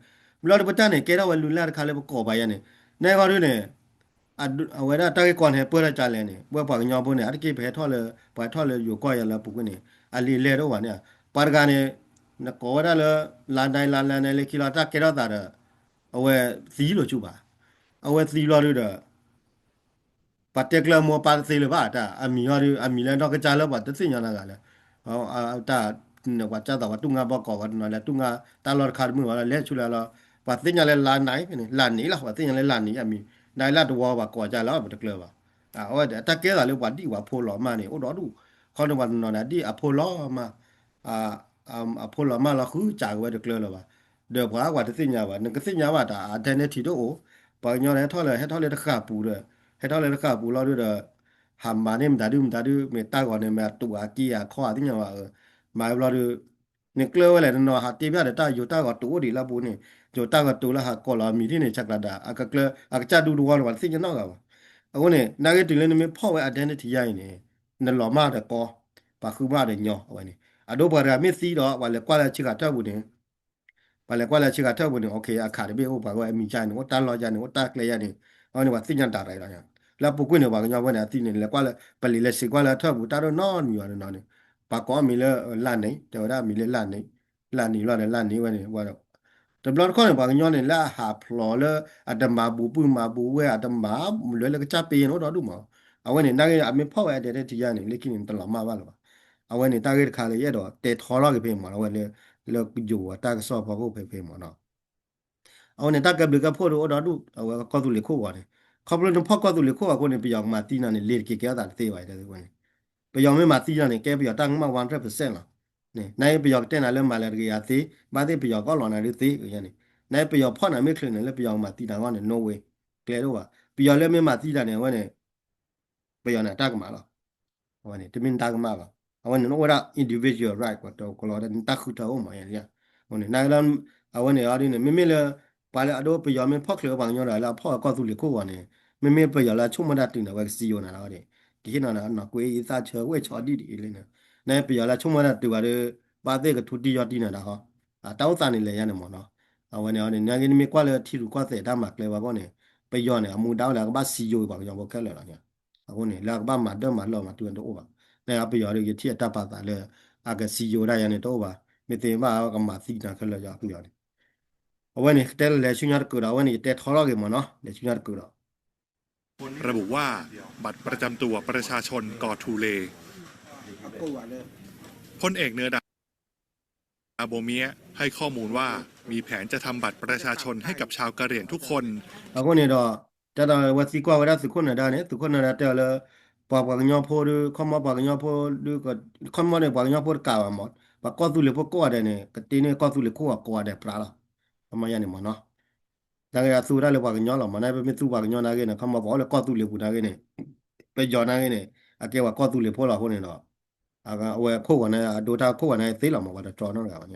lo de pa ne ke da wa lu la ka le ko ba ya ne ne ga ru ne အဝဲတာတိုက်ကွန်ဟဲပွဲရကြလဲနေပွဲပါညောဖို့နေအတကိဖဲထော်လေပွားထော်လေယူကောရလာပုကနေအလီလေတော့ဝါနေပါရကနေနကောရလလာတိုင်းလာလန်နေလေကီလာတာကေရတာအဝဲသီလို့ချူပါအဝဲသီလို့ရ particular mo par se le ba ta ami yori ami le no ka cha lo ba te sin yana ga le ta no wa cha da wa tu nga ba ko wa no le tu nga ta lo kha mu wa le chu la lo ba tin ya le la nai ni la ni la wa tin ya le la ni ami nai la to wa ba ko cha lo particular ba o ta ke da le wa di wa pho lo ma ni o do du kho no wa no na di a pho lo ma a a pho lo ma la khu cha wa de kle lo ba de ba wa te sin ya ba ne ka sin ya ba ta a de ne ti do o ba nyo le tho le he tho le ta kha pu de ให้เท่าไรแล้วก็ปูเราด้วยหำมาเนี่ยมันตาดูเมตตาก่อนเนี่ยมาตัวกี้อ่ะข้อที่ยังว่ามาเราดูเนี่ยเกลืออะไรนั่นเนาะหาตีแบบเดต้าอยู่ตาก็ตัวดีละปูนี่อยู่ตาก็ตัวละหาก็เรามีที่เนี่ยจักระดาอ่ะก็เกลืออ่ะก็จะดูวันสิ่งนั้นก็อ่ะวันนี้นักเรียนเลยเนี่ยพ่อไว้ identity ใหญ่เนี่ยนั่นหล่อมากแต่ก็ปากคือมากแต่ย่อวันนี้อ่ะดูบาราไม่ซีดอกวันเลยกว่าแล้วชิกาเท่าบุญเนี่ย vale kwa la chica tabu ni okay akare be o ba wa mi ja ni o ta lo ja ni o ta kle ya ni o ni wa tin jan ta dai la ya la pu kwin ni ba nya wa na tin ni le kwa la pa li le si kwa la tabu ta ro no ni wa no ni ba ko mi le la ni te da mi le la ni lo la ni wa ni wa the blood ko ni ba nya ni la ha plo le adama bu pu ma bu we adama le le ka cha pe no do du ma a wa ni na ga a mi pho wa de ti ya ni le kin ni ta la ma ba la a wa ni ta ga kha le ye do te tho lo ke pe ma wa le แล้วอยู่ตากสอบพอกูเพๆหมอเนาะเอาเนี่ยตากกับกับพ่อดูดอดูเอาก็ตุลิโคว่าเนี่ยเขาเป็นพ่อก็ตุลิโคว่าคนเนี่ยไปยองมาตีนั่นเนี่ยเลียดเกี่ยวตาเตไว้แต่ทุกคนไปยองไม่มาตีนั่นเนี่ยแกไปยองตั้งมา100%ละเนี่ยนายไปยองเต้นอะไรมาแล้วก็ยาตีบ้านที่ไปยองก็หลอนอะไรตีอย่างนี้นายไปยองพ่อน่ะไม่เคยเนี่ยแล้วไปยองมาตีนั่นว่าเนี่ย no way เกลียดว่าไปยองแล้วไม่มาตีนั่นเนี่ยว่าเนี่ยไปยองเนี่ยตากมาแล้วว่าเนี่ยจะมีตากมาแล้ว awan no wara individual right ko to ko la ta khu ta o ma ya on na lan awan ne ari ne me me le pa le ado pe yo me phok le ba nyo la la phok ko tu le ko wa ne me me pe yo la chu ma da tin na wa si yo na la de ki na na ko yi sa che we cho di di le ne na pe yo la chu ma da tu wa de ba de ko tu di yo di na da ho a ta o ta ni le ya ne mo no awan ne ani na ge ni me kwa le thi ru kwa se da ma kle wa ko ne pe yo ne amu da la ba si yo ba yo bo ke le la nya ako ne la ba ma de ma lo ma tu en do ba 那也不要的，铁打把咱了，那个石油那样的多吧，没得嘛，个马西那去了呀，不要的。วันนี้แต่ละชุนยาร์กูเราวันนี้แต่ทอล์กมันเนาะละชุนยาร์กูเรา ระบุว่าบัตรประจำตัวประชาชนกอทูเลพลเอกเนื้อดาโบเมียให้ข้อมูลว่ามีแผนจะทำบัตรประชาชนให้กับชาวกะเหรี่ยงทุกคน အခုနေတော့တတော်ဝစီကွာဝရစခုနေတာနဲ့သူခုနေတာတယ်လေပါပါညောဖိုးခမပါညောဖိုးလူကခမနဲ့ပါညောဖိုးကာဝမတ်ပါကောသူလေပိုကောတယ်နဲ့ကတင်းနဲ့ကောသူလေကိုကောတယ်ပလာလာအမရနေမနော်ဒါကသူရလေပါညောလာမနိုင်ပဲမသူပါညောနာကေနဲ့ခမပါလေကောသူလေပူနာကေနဲ့ပဲကြော်နာကေနဲ့အကေဝကောသူလေဖိုးလာဟိုနေတော့အကအဝဲခိုးဝနဲ့ဒိုတာခိုးဝနဲ့သေးလာမှာပါတော့တော်တော့ကပါည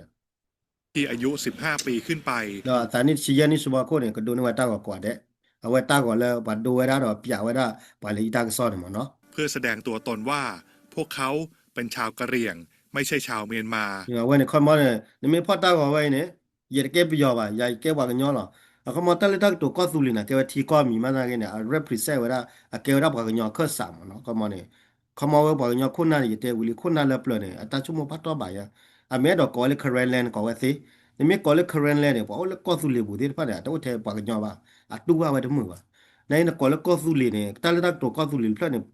ที่อายุ 15 ปีขึ้นไป တော့ဒါနစ်စီယနီစဘခိုးနေကဒိုနေဝတာကောတဲ့ เอาไว้ตาก่อนแล้วบัดดูไว้ได้ดอกเปียไว้ได้ปลีตาก็ซ่อนหมดเนาะ เพื่อแสดงตัวตนว่าพวกเขาเป็นชาวกะเหรี่ยงไม่ใช่ชาวเมียนมา เอาไว้ในคอมมอนเนี่ยนี่ไม่พอตาก่อนไว้เนี่ยอย่าเก็บไปยอบ่ะอย่าเก็บว่ากันย้อนหรอเอาคอมมอนตะเลยตาตัวก็สุลินะเก็บทีก็มีมาได้เนี่ย represent ไว้ได้เก็บรับกันย้อนคือ3เนาะคอมมอนเนี่ย เขามาว่าบอกอย่างคนนั้นอยู่แต่วิลีคนนั้นแล้วเปล่าเนี่ยอัตราชั่วโมงพัดต่อบ่ายอ่ะอเมริกาก็เลยเคอร์เรนแลนด์ก็ว่าสินี่ไม่ก็เลยเคอร์เรนแลนด์เนี่ยบอกเลยก็สุริบุตรที่พัดเนี่ยตัวเทปบอกอย่างว่าอัตว่าไว้ทั้งมือว่าในนั้นก็เลยก็สุริเนี่ยแต่ละตัวก็สุริเพื่อนเนี่ย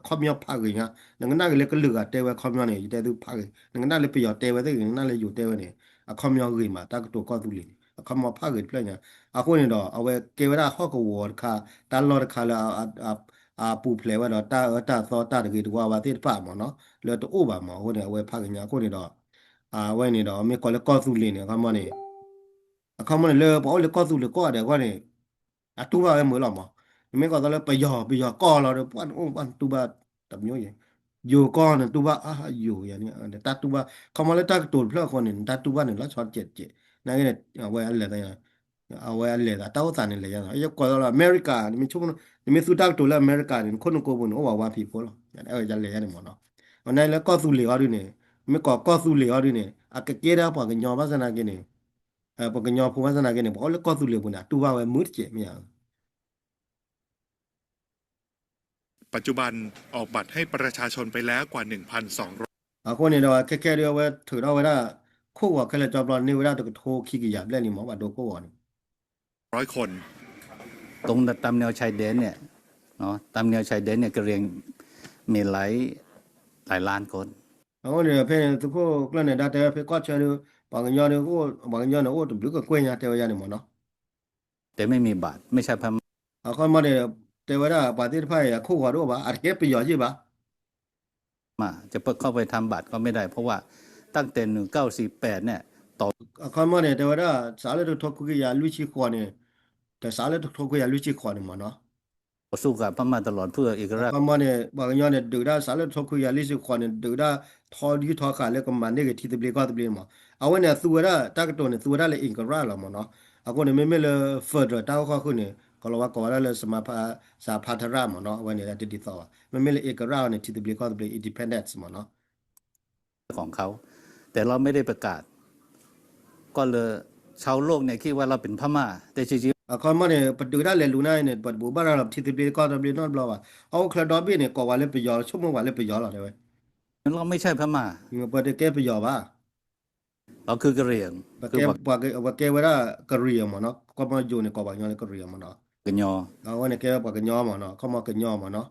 เขามีพักอย่างเงี้ยนั่นก็น่าเลยก็เลือกแต่ว่าเขามีเนี่ยอยู่แต่ตัวพักนั่นก็น่าเลยไปอยู่แต่ว่าที่นั่นเลยอยู่แต่ว่าเนี่ยเขามีอะไรมาแต่ตัวก็สุริเขามาพักเพื่อนเนี่ยคนนี้ดอกเอาไว้เกี่ยวกับข้อกวอดค่ะตลอดค่ะแล้วပူဖလဲဝတော့တာသောတာတကေတကွာပါတိဖမှာနော်လဲတော့ဥပါမှာဟိုနေဝဲဖကညာကိုနေတော့ဝဲနေတော့မေကောလေကောစုလင်းနေကမနေအခမနေလဲပေါ်လေကောစုလေကောတယ်ကွာနေတူပါပဲမလို့မှာမေကောတော့လဲပယောကောလာတော့ပတ်တူပါတမျိုးရင်อยู่ก้อนตูบะอยู่อย่างนี้ตาตูบะเขามาเลยตาตูเพลาคนนึงตาตูบะเนี่ยละช็อตเจ็ดนั่นก็เนี่ยเอาไว้อะไรต่างเอาไว้อะไรต่างเต้าสารนี่เลยอย่างไอ้ก็แล้วอเมริกานี่มีช่วงนี่มีสุดท้ายตัวแล้วอเมริกาเนี่ยคนนึงโกบุนโอ้ว่าพี่พอแล้วอย่างเอาจะเลยอย่างนี้หมดเนาะวันนั้นแล้วก็สู้เหลือด้วยเนี่ยไม่ก็สู้เหลือด้วยเนี่ยอ่ะก็เกล้าพอกันยอมภาษณากันเนี่ยพอกันยอมพูดภาษณากันเนี่ยบอกเลยก็สู้เหลือบุญนะตูบะไว้มืดเจ็บไม่เอา ปัจจุบันออกบัตรให้ประชาชนไปแล้วกว่า 1,200 အခုနေတော့ခက်ခဲရဝဲထူတော့ဝဲတာခုဝခက်လက်ကြောပလနေဝဲတာတကထိုးခိကရပြက်နေမှာဘာတော့ကိုဝန คน ตรงตามแนวชายแดนเนี่ยเนาะตามแนวชายแดนเนี่ยกระเหรี่ยงมีหลายล้านคน အခုနေဖဲသူကိုကလနဲ့ဒါတဲဖဲကောချဲလို့ဘာကညောနေကိုဘာကညောနေကိုဘလူကကွင်းရတဲဝရနေမှာနော် แต่ไม่มีบาทไม่ใช่พม่า အခုမနေတဲဝရပါတိဖိုင်ခုဝတော့ပါအကဲပြရကြီးပါ จะเปิดเข้าไปทำบัตรก็ไม่ได้ เพราะว่าตั้งแต่1948เนี่ยต่อ အခုမနေတဲဝရစားလက်ထုတ်ခုကရလူချီခေါ်နေแต่စားလက်ထုတ်ခုရလူချီခေါ်နေမှာနော် สู้กับพม่าตลอดเพื่อเอกราช ကမနေဘာကညောနေဒူဒါစားလက်ထုတ်ခုရလူချီခေါ်နေဒူဒါထော်ဒီထော်ခါလေကမန်နေကတီတပလီကတပလီမှာအဝနေသူရတာကတော်နေသူရလေအင်္ဂရာလာမနော်အခုနေမေမေလေဖာဒရတောက်ခခုနေကလောကဝရလေစမဖာစာဖာထရမနော်ဝနေတတိသောမေမေလေအင်္ဂရာနေတီတပလီကတပလီ independence မနော် ของเขา แต่เราไม่ได้ประกาศ ก็เลยชาวโลกเนี่ยคิดว่าเราเป็นพม่า แต่จริง အခုမနေပတူရလေလူနိုင်နေပတ်ဘူဘာရတီတပလီကတပလီနော်ဘလောပါအောခလဒေါ်ဘီနေကောဝါလေပယောချုံမဝါလေပယောလာတယ်ဝဲ ๆเราไม่ใช่พม่า ပတကဲပယောပါ เราคือกระเหรี่ยง ပ คือ ကဲ บัก ပကဲဝရကရီယမနော်ကမဂျိုနေကောဘာညောနေကရီယမနော် กะญอ เอาเนี่ยแกปากกันย่อมาเนาะเข้ามากันย่อมาเนาะ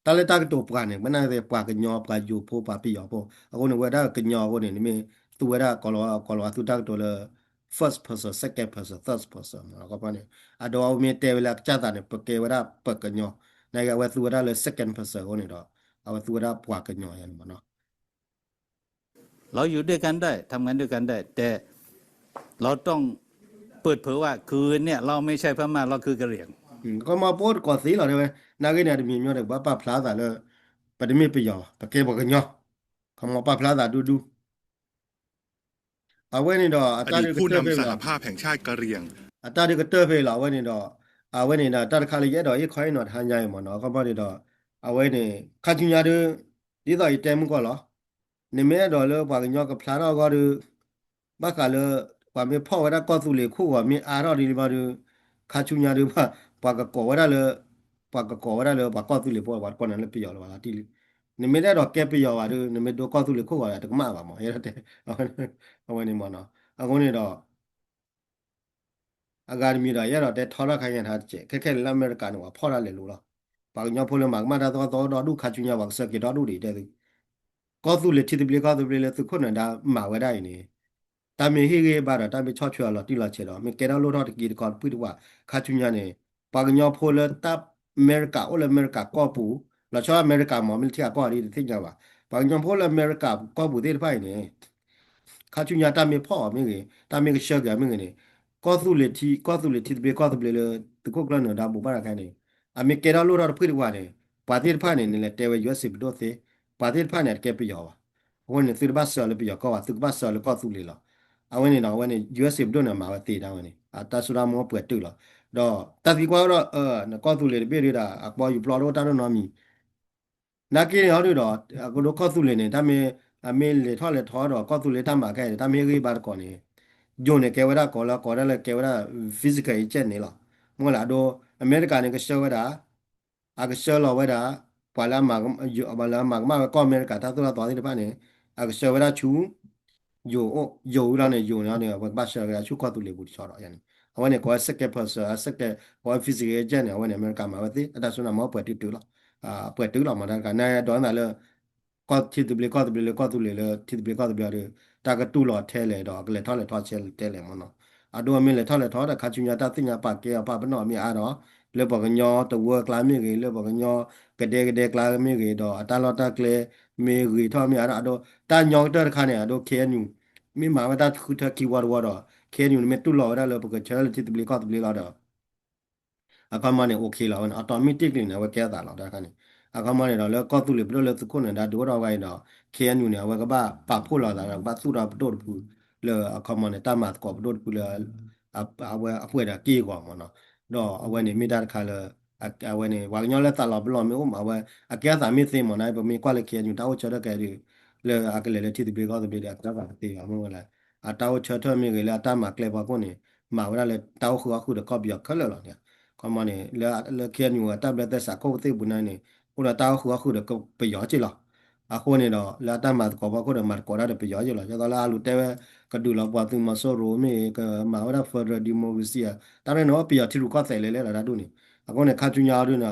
ตาเลตากตัวปานเนี่ยมันน่าจะปากกันย่อปากอยู่โพปาปิยอโพเอาคนเนี่ยว่าได้กันย่อคนเนี่ยนี่ตัวว่าได้กอลอตัวตากตัวเลย first person second person third person เนาะก็ปานเนี่ยอะดอมีเตเวลาจัดเนี่ยปากเกว่าได้ปากกันย่อในก็ว่าตัวได้เลย second person คนเนี่ยดอกเอาตัวได้ปากกันย่ออย่างนี้เนาะ เราอยู่ด้วยกันได้ทำงานด้วยกันได้ แต่เราต้องเปิดเผยว่าคืนเนี่ยเราไม่ใช่พม่าเราคือกระเหรี่ยง ก็มาโพดกอสีเหรอเนี่ยนากิเนี่ยมีမျိုးเนี่ยป้าพลาซาเลยปะดิมีปิยอปากเกปากกันย่อเขามาป้าพลาซาดูเอาไว้นี่ดอก อ อาจาร ดีต ย์ก็ ผู้ เจอไป นำส แล้ ห ว ภาพแห่งชาติกะเหรี่ยง อาตาดิก็เตอร์เพลาไว้นี่ดอกเอาไว้นี่นะตาคาเลยดอกอีคอยนอทานใหญ่หมอเนาะก็บ่ได้ดอกเอาไว้นี่คาจิญาดูดีต่ออีเต็มก็เหรอนี่แม่ดอกเลยว่ากันยอก็พลาดก็ดูบักกะเลยว่ามีพ่อว่าได้ก็สุเลยคู่ว่ามีอาราดีมาดูคาจิญาดูว่าก็ก่อว่าได้เลยว่าก็ก่อว่าได้เลยว่าก็สุเลยพอว่าคนนั้นเลยไปยอว่าที่นี่ไม่ได้ดอกแกไปยอว่าดูนี่ไม่ดูก็สุเลยคู่ว่าแต่ก็มาว่าหมอเฮ็ดได้เอาไว้นี่หมอเนาะเอาคนนี้ดอก အကာဒမီရာရတော့တဲ့ထော်ရခိုင်ရထားတဲ့ခက်ခဲလမ်းမဲကန်ကဖော်ရလေလို့လားဘာညောဖိုလမကမတာတော့ဒုခချွညာဝစကေတော့ဒုတွေတဲ့ကောသူလေချစ်တပလေကောသူပလေလေသူခုနတာမာဝဲတိုင်းနေတာမီဟိကေဘာတာမီချောချွာလာတိလာချေတော့မီကေတော့လို့တော့ဒီကောပွိတဝခချွညာနေဘာညောဖိုလတပ်အမေရိကအိုလအမေရိကကောပူလာချောအမေရိကမော်မီတီယာကောရီသိကြပါဘာညောဖိုလအမေရိကကောပူတဲ့ဖိုင်နေခချွညာတမီဖော်မင်းကြီးတမီရှော့ကမင်းကြီးကောသူလေတီဘေကောသူလေတခုကလနော်ဒါဘူပါရခိုင်နေအမေကေရလိုရဖိရဝါနေပါတိဖာနေလေတဲဝရွက်စစ်ဘဒိုသေပါတိဖာနေကဲပြယောဝန်နေသီဘတ်ဆာလပြယောကောဝသီဘတ်ဆာလကောသူလေလာအဝနေနော်ဝနေရွက်စစ်ဘဒိုနေမှာဝတေတာဝနေအတဆူရာမောပွက်တူလာတော့တတိကွာတော့နကောသူလေပြေရတာအပေါ်ယူပလော်တော့တာနော်မီနာကင်းဟောတို့တော့အခုတော့ကောသူလေနေဒါမေအမေလေထော်လေထော်တော့ကောသူလေတမ်းပါခဲ့ဒါမေကြီးပါကောနေဂျုံနေကေဝရကောလာကောရလေကေဝရ physical ချက်နေလားမဟုတ်လားတော့အမေရိကန်နေကရှောဝတာအကရှောလောဝတာ pala mag yo bala magma ko America ta to la to de pa ne a se wa chu yo la ne yo la ne ba se ga chu ko tu le bu cho ro ya ne awan ne ko second person second ko physical agent ne awan ne America ma ba ti ta so na mo pa ti tu la pa tu la ma da ka na do na leก็ที่ตัวเบลก็ตัวเบลก็ตัวเลยที่ตัวเบลก็ตัวเบลเลยตากระตู้หลอดเทเลยดอกเลยทอดเลยทอดเชลเทเลยมันเนาะอะดูมีเลยทอดเลยทอดแต่ข้าจุนยาตาติญาปากเกียปากปนอมีอะเนาะเลยบอกกันยอตัวกลามีกี่เลยบอกกันยอกระเดกระเดกลามีกี่ดอกตาลอตาเกลมีกี่ทอดมีอะดูตายองเตอร์คันเนี่ยดูเคนอยู่มีหมาว่าตาคือเธอคีย์วอร์ดวอร์ดเคนอยู่มีตู้หลอดได้เลยบอกกันเชลที่ตัวเบลก็ตัวเบลแล้วดอก အခါမှနေ okay လာဝင် automatically နေဝကဲတာလာတာခဏအခါမှနေတော့လေကောတူလေဘလို့လေသူခုနေတာဒိုတော့ဝိုင်းတော့ KNU နေဝကဘာပဖို့လာတာဘာသူတော့ဘဒို့ဘူးလေအခါမှနေတာမတ်ကောဘဒို့ဘူးလေအပွဲတာကေကွာမနော်တော့အဝဲနေမိတာခါလေအဝဲနေဝါညောလဲတာလာဘလို့မျိုးမှာဝဲအကဲတာမိသိမနိုင်ဘမီကွာလေ KNU တောက်ချတော့ကဲလေအကလေလေတီဘေကောတေအကတာတေအမောလဲအတောက်ချတော့မိကလေအတမကလေဘာကိုနေမှာဝဲလေတောက်ခုအခုတော့ကောပြခလဲလောเนี่ยကမနေလေခဲညူတာဘလက်သက်စာကိုသိဘူးနိုင်နေဟိုတာခုအခုတော့ပယောချီလာအခုနေတော့လာတမတ်ကောဘခုတော့မတ်ကောရတဲ့ပယောချီလာကျတော့လာလူတဲကဒူလာပွားသူမဆိုရိုမီကမာဝရဖရဒီမိုကရေစီတာရနော်ပယောချီလူကဆိုင်လေလေလာတူနေအခုနေခါချူညာရူနာ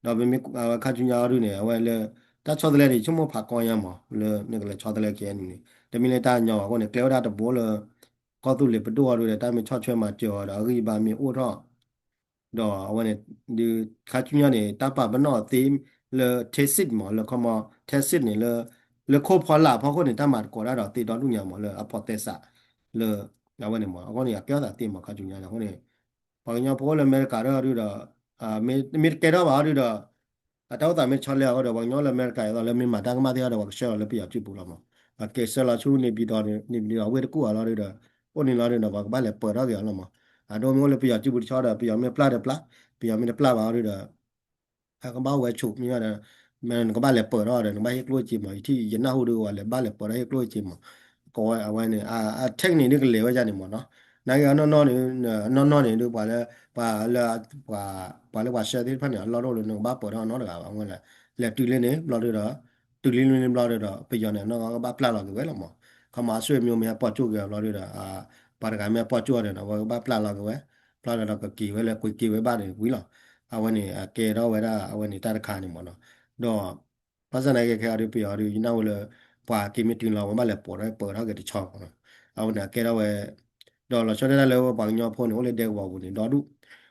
တော့ဘမီခါချူညာရူနေဝဲလေတာချောတယ်လေချုံမဖာကောရမလေနေကလေချောတယ်လေခဲနေတမီလေတာညောအခုနေကလေတာတဘောလေကောတူလေပတိုရူတဲ့တာမီချောချွဲမှာကြော်တော့အကြီးပါမီအိုတော့တော့အဝနဲ့ဒီခါချူညာနေတာပဘနောသီလေတက်စစ်မလေကမတက်စစ်နေလေခိုးဖွာလာဖောက်ခုနေတာမှာကောလာတော့တေတော်လူညာမလေအပေါ်တက်ဆာလေအဝနဲ့မအကောနေပြောတာတေမခါချူညာလေခုနေဘာညာပေါ်လေအမေရိကာတော့ရတော့မေကေတော့ပါရတော့အတောတာမေချောလဲတော့ဘာညာလေအမေရိကာတော့လေမမှာတကမတဲ့တော့ရှောလေပြပြပူလာမှာအကေဆလာချူနေပြီးတော့နေပြီးတော့ဝဲတကူလာတော့ဟိုနေလာတော့ဘာလဲပေါ်တော့ကြလာမှာအတော့မျိုးလေပြပြပူချောတာပြပြမေပလာတယ်ပလာပြရမင်းပလာပါရတော့အခါဘာဝဲချုပ်မြရတယ်မန်ကဘာလဲပေါ်တော့တယ်ဘာဟိကလို့ကြည့်မတီရနာဟိုတော့လဲဘာလဲပေါ်ဟိကလို့ကြည့်မကောအဝဲနေတက်နေကလေးဝကြနေမနော်နိုင်ငံနော်နေနော်နေတို့ပါလဲပါလာပါလဲပါရှယ်သေးဖက်နေလော်တော့လို့ဘာပေါ်တော့နော်တကာပါဝင်လဲတူလင်းနေလော်တော့တူလင်းလင်းလော်တော့ပြရနေနော်ဘာပလာတော့ဝဲလားမခမဆွေမျိုးများပေါ်ချုပ်ကြလော်တော့ပါရကများပေါ်ချုပ်တယ်နော်ဘာပလာတော့ဝဲပလာတော့ကကီဝဲလဲကိုကီဝဲပါတယ်ဝီလားအဝနေကေတော့ဝဲတာအဝနေတာတခါနေမနော်တော့ပါစနာကေခဲရပြရရနာဝလဲပွာကီမီတင်လောမလဲပေါ်တော့ကတချောင်းနော်အဝနာကေတော့ဝဲတော့လောချောတဲ့လဲဘာညောဖုန်းဟိုလေတဲ့ဘောဘူးနေတော့ဒု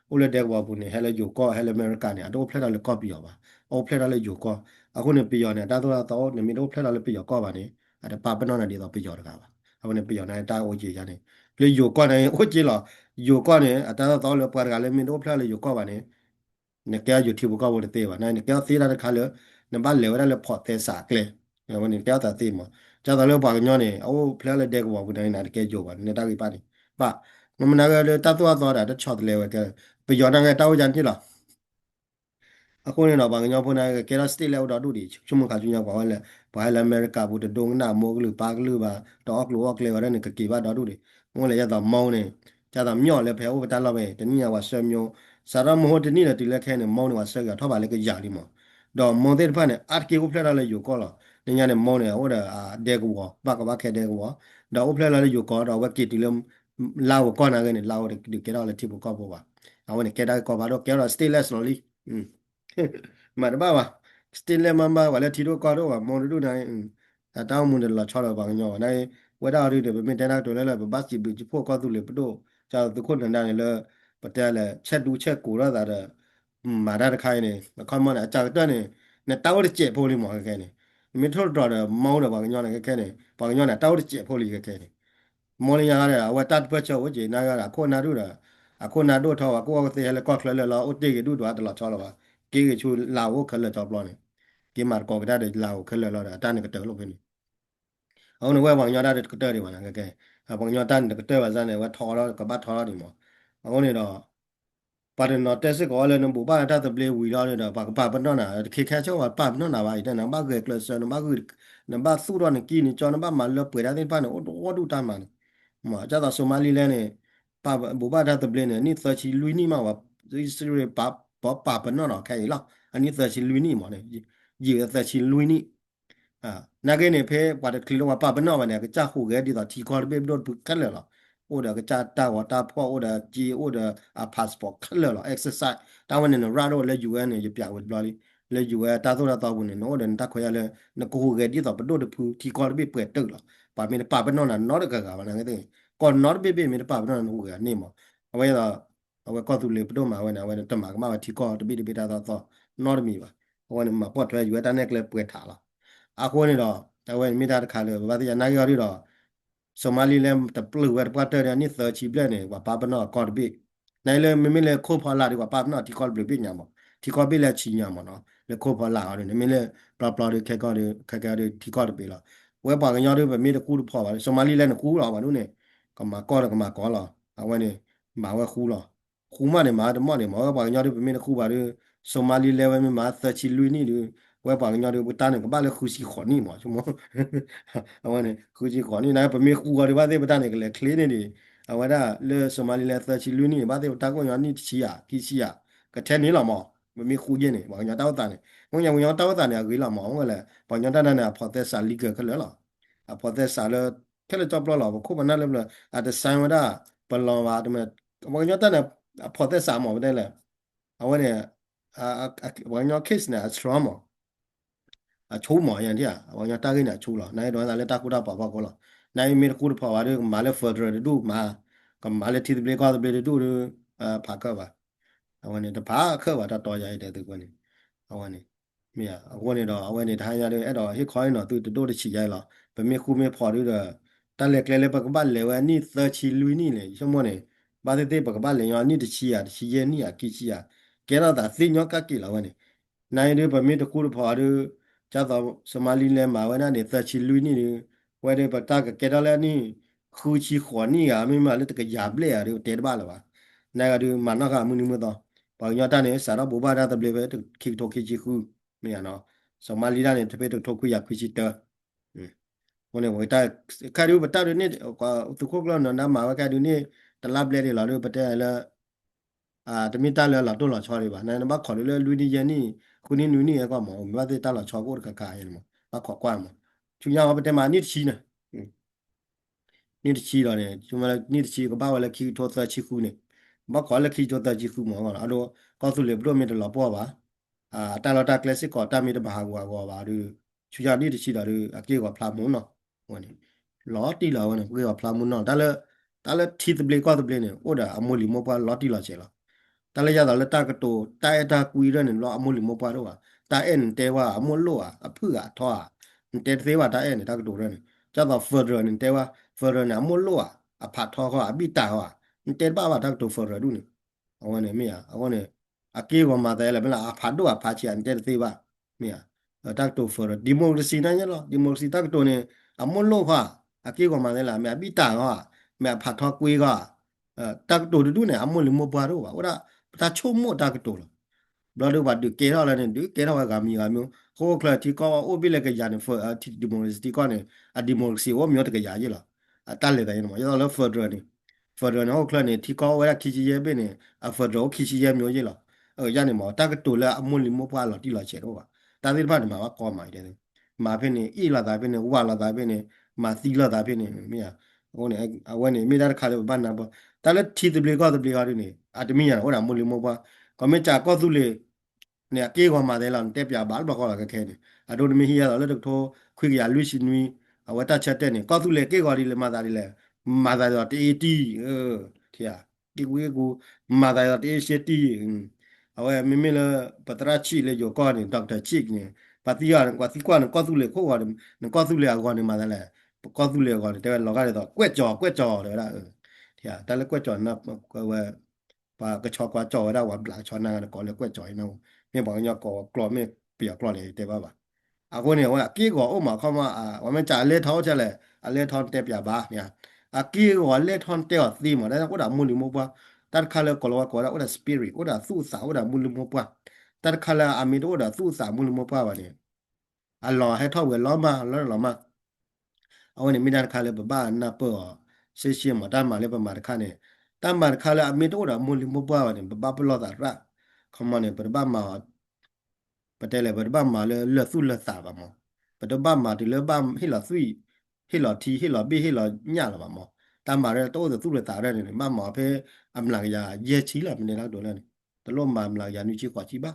ဟိုလေတဲ့ဘောဘူးနေဟဲလေယိုကောဟဲလေအမေရိကန်နေအတော့ဖလက်တော့လေကော့ပြရပါအော်ဖလက်တော့လေယိုကောအခုနေပြရနေတာတော့နေမီတော့ဖလက်တော့လေပြရကောပါနေအဲ့ဒါပါပနော်နေတော့ပြရတကားပါအခုနေပြရနေတာအိုကြီးရနေလေယိုကောနေအိုကြီးလောယိုကောနေအတာတော့လေပွာကလည်းမင်းတို့ဖလက်လေယိုကောပါနေနေကဲယူတီဘူကဝတ်သေးပါနိုင်နေကဲသေးတာခါလေနံပါတ်လေဝရလေဖော်သေးစာကလေวันนี้แก้วตาตีมาจ้าตาเลือกปากย้อนนี่โอ้เพลเลยเด็กบอกกูได้นะแกโยบเนี่ยตากี่ป้านี่ป้ามันน่าจะตาตัวต่อได้ช็อตเลยว่าแกไปย้อนนั่งไงเต้าจันที่หรอအခုနေတော့ဘာညောဖုန်နာကေရစတီလေတော့ဒူဒီချုံမခါချူညာပါလဲဘာလဲအမေရိကဘူးဒုံနာမိုကလူပါကလူပါတော့ကလူကလေဝရနေကကေပါတော့ဒူဒီငုံလေရတော့မောင်းနေကြတော့မြော့လဲဖဲဥပတလောက်ပဲတနည်းကဆွဲမျိုးစာရမဟုတ်တနည်းနဲ့တီလက်ခဲနေမောင်းနေကဆွဲကထောက်ပါလေကယာလီမောတော့မွန်တဲ့ဖက်နဲ့အတ်ကေကိုဖလက်လာလေယူကောလာနေညာနဲ့မောင်းနေဟိုဒါဒေကူဘာကဘာခဲဒေကူတော့ဥဖလက်လာလေယူကောတော့ဝက်ကီတီလမ်လာဝကောနာကနေလာဝဒီကေတော့လေတီဘူကောပေါ်ပါအဝနေကေဒါကောပါတော့ကေတော့စတေးလက်နော်လီมาบ้าวะสติลเลมัมบาวะเลทีโรกอโรวะมอนดูนายตาวมุนเดลชอลบางญอนายเวดารีเดเปเมนเตนาโตเลเลบัสจิบิจิโพกอตุเลปโตจาตุคนนันเลปะเตเลเช็ดดูเช็ดกูระดาเดมาดาคายนี่คอมมอนอาจารย์ตัวนี่เนตาวเจโพลิมอแค่นี่มิทอลดอเดมอเดบางญอนแค่นี่บางญอนตาวเจโพลิแค่นี่มอลยาเดอวตัดเปชอวจินายาโคนาดูดาโคนาดูทอวะโกเตเฮเลก็คลเลลออุติกดูดวาตลอดชอลวะကေကချူလာဝခလကြောပလောနေကေမာကောကဒါdeလာဝခလလောတာအတန်ကတဲလို့ပဲနေအောင်နဝဲဘောင်ညတာကတဲတွေပါလားကဲဘောင်ညတာကတဲပါစနေဝထော်တော့ကပတ်ထော်တော့ဒီမောအောင်နေတော့ပါရနော်တက်စစ်ကောလည်းနဘူပါတာတပလေဝီတော့တော့ပါပနော်နာခေခဲချောပါပနော်နာပါတဲ့နံပါတ်ကလစနံပါတ်နံပါတ်စုတော့နေကီနေကျော်နံပါတ်မလပွေတာတဲ့ပါနော်ဝဒူတာမန်မကြတော့ဆိုမာလီလဲနေပါဘူပါတာတပလေနေနိသချီလူနီမှာပါဒီစရပါပပပနော်နော်ခဲလားอันนี้เสือชิลุยนี่หมอเนี่ย ye ta chi lui ni na ge ne phe pa de kilo pa ba no ba ne cha hu ge di da ti ko be do bu ka le lo o da cha ta wa ta pho o da ji o da passport ka le lo exercise တာဝန်နဲ့ရာတော့လဲယူရနေပြဝဘလာလီလဲယူရတာတော့တော့ဘူးနော်တဲ့တခွေရလဲနကိုကဒီတော့ဘဒိုတဖူတီကောပဲပွက်တက်လာပါမင်းပါဘနော်နာနော်ကကပါနာတဲ့ကောနော်ပဲပဲမင်းပါဘနော်နော်ကနေမအဝဲတော့အဝဲကောသူလေဘဒိုမှာဝဲနာဝဲတမကမတီကောတပိတပိတာတော့နော်မီပါအဝဲမှာပေါ့ထွဲယူရတာနဲ့ကလဲပွက်ထားလာအခုနေတော့အဝဲမိသားတခါလေဘာတိနိုင်ရတော့ဆိုမာလီလဲတပလူဝဲပတ်တယ်นี่သချီပလက်နေပါဘနော်ကောတပိနိုင်လေမလေခိုးဖော်လာဒီကပါနော်တီကောဘလပြညာမတီကောပြလက်ချီညာမနော်လေခိုးဖော်လာတယ်မလေပလပလတွေခက်ကောတွေခက်ကောတွေတီကောတွေပြလာဝဲပါကညောတွေပဲမြေတကူဖော်ပါဆိုမာလီလဲကူလာပါလို့နေကမကောကမကောလာအဝဲနေမာဝဲခူလာခူမနေမာတမော့နေမောပါကညောတွေပဲမြေတကူပါလို့ဆိုမာလီလဲဝဲမြေမာသချီလူနီတွေဝဲပါကညောတွေတာနေကပါလေခူစီခေါ်နီမောချမောအဝဲနေခူစီခေါ်နီနိုင်ပဲမြေခူကောတွေပါသေးပတာနေကလေကလေးနေနေအဝဒါလေဆိုမာလီလဲသချီလူနီဘာတဲ့တာကွန်ယာနီချီယာကီချီယာကထဲနေလာမောမမီခူချင်းနေဘာညာတောက်တာနေငုံညာငုံညာတောက်တာနေအကြီးလာမောငလဲဘာညာတန်းနေဖော်သက်စာလီကခလဲလာအဖော်သက်စာလဲထဲလေကြောက်လာခုမနာလဲအတဆိုင်ဝဒါပလောင်ပါတမဘာညာတန်းနေဖော်သက်စာမောတဲ့လေအဝနေဘာညာ case နေ strong မောအချိုးမော်ရန်တဲ့ဘာညာတာကိနေအချိုးလာနိုင်တော့လည်းတာခုတာပါပါကောလာနိုင်မီကူဖော်ပါရမာလဲ further ဒူမာကမာလေတီဘလေကောဘလေဒူဖာကပါအဝနေတပါခပါတော့ရရတဲ့သူကနေအဝနေမြာအဝနေတော့အဝနေထားရတယ်အဲ့တော့ဟိခေါင်းတော့သူတို့တချီရိုက်လာဗမေခုမေဖော်ရတော့တလက်ကလေးပကပတ်လေဝနီသချီလူနီလေရှမနေဘာတဲ့ပကပတ်လေယောနီတချီရတချီရနီရကီချီရကဲတော့ဒါသိညောကကီလာဝနေနိုင်ရဗမေတကူဖော်ရကျတော့စမာလီလဲမာဝနာနေသချီလူနီဝဲတဲ့ပတာကကဲတော့လဲနီခူချီခေါ်နီရမိမလည်းတကရပလေရတဲ့တပါလာပါနိုင်ကဒီမနကမူနီမတော့ဘာညတာနေစာတော့ဘူဘာဒါတဘလေပဲခိတိုခိချီခုမြာနော်စမာလီလာနေတပေတော့ခုရခိချီတဝင်ဝတာခါရူပတာရနေကွာသူခုကလနနာမာဝကဒူနေတလပလေတွေလာလို့ပတဲ့လာတမီတာလာတော့လာချော်ရပါနိုင်မခေါ်လို့လူဒီယနီခုနေနူနီရကမောမဝတဲ့တာလာချော်ကိုကကရမဘာခေါ်ကွာမချူညာပတဲ့မာနိချီနေနိချီလာနေကျမနိချီကဘာဝလက်ခိထောသချီခုနေဘာခေါ်လက်ခိထောသချီခုမောအဲ့တော့ကောသူလေဘလို့မြတ်လာပေါ်ပါတာလတာကလစ်ကောတာမီတဘာကွာကောပါလူချူညာနိချီလာလူအကေကောဖလာမုံနော်ဝင်လော်တီလာဝင်ကေကောဖလာမုံနော်တာလတီတဘလေကောတဘလေနေဩဒါအမိုလီမောပါလော်တီလာချေလာတာလရတာလက်တာကတိုတာအတာကွီရနေလောအမိုလီမောပါတော့တာအန်တဲဝအမိုလောအဖုကထောတဲသေးဝတာအန်တာကတိုရနေကျတော့ further နေတဲဝ further နေအမိုလောအဖတ်ထောကအပိတာဟောတဲပါဝတာကတို further ဒုနေအဝနေမေအဝနေအကေဝမာတဲလည်းဘလာအဖတ်တော့အဖတ်ချန်တဲသေးပါမေတာကတို further ဒီမိုကရေစီနိုင်ရောဒီမိုကရေစီတာကတိုနေအမိုလောဟာအကေဝမာတဲလားမေအပိတာဟောမေအဖတ်ထောကွေးကတာကတိုဒုနေအမိုလီမောပါတော့ပါဟောတာချုံမို့တာကတိုလားဘလာတို့ဘာဒီကေရောလည်းနေဒီကေရောကမီကမျိုးဟိုကလတီကောအိုဘီလကရန်ဖောတီဒီမိုကရေစီကောနေအဒီမိုကရေစီဝမျိုးတကရရည်လားအတက်လေတယ်နော်ရောလည်းဖော်ဒရနေဖော်ဒရနော်ကလနေတီကောဝရခီချီရဲပဲနေအဖော်ဒရခီချီရဲမျိုးရည်လားရနေမောတာကတိုလာအမွန်လီမောပွားလားတီလာချေတော့ပါတာဒီဘာဒီမှာကောမိုင်တယ်မာဖိနေအီလာတာဖိနေဝါလာတာဖိနေမာသီလာတာဖိနေမြာဟိုနေအဝနေမိသားခါလို့ဘာနာပေါ့တာလက်တီတဘလေကောတဘလေကောနေအတမီရဟိုတာမွန်လီမောပွားကမချာကောသူလေเนี่ยเกี่ยวกับมาได้แล้วเต็บยาบาลบอกว่าก็แค่นี้อะโดนมีเฮียแล้วโทคุยกับลุชินุยเอาว่าตาชัดเต้นี่ก็ตุเลยเกี่ยวกับดีเลยมาได้เลยมาได้တော့တီတီที่อ่ะဒီဝေးကိုมาได้တော့တီရှတီเอาว่ามิมิเลยปัตราชีเลยอยู่ก่อนนี่ดอกเตอร์ชิกนี่ปฏิญาณกว่าที่กว่าก็ตุเลยโคว่าก็ตุเลยก่อนนี่มาได้แหละก็ตุเลยก่อนแต่เราก็ได้တော့ကွက်ကြောเลยล่ะที่อ่ะแต่ละကွက်ကြောนะก็ว่าပါကချောကွာကြော်ရဝဘလာချောနာကောလေကွက်ကြော်နော်မြေပေါ်ညကောကလော်မေပြကလော်လေတဲ့ပါအခုနေဝအကီကောအမခမဝမချာလေထောချက်လေအလေထောတက်ပြပါညာအကီကောလေထောတဲ့သီမတဲ့ကိုဒါမူလီမောပွားတတ်ခါလေကောလောကောဒါ spirit ဒါသုစာဒါမူလီမောပွားတတ်ခါလေအမီတို့ဒါသုစာမူလီမောပွားပါနေအလောဟဲထောက်ဝဲလောမလောမအဝနေမိဒါခါလေဘနာပေါ်ရှေရှေမတာမလေပမာခါနေတမ္မာခါလာအမီတို့ဒါမူလီမပွားပါတယ်ဘဘပလောတာရခမနေပဘမာ ပတ်တယ်လေဘတ်ဘာမာလဲဆုလဲစာပါမောဘတ်ဘာမာဒီလဲဘာဟီလာဆွီဟီလာတီဟီလာဘီဟီလာညလာပါမောတမ်းပါရဲတော့ဆုလဲစာရဲနေမမောဖေအမလာရရဲချီလာမနေတော့တော့လဲတလို့မမလာရနူချီကွာချီပါ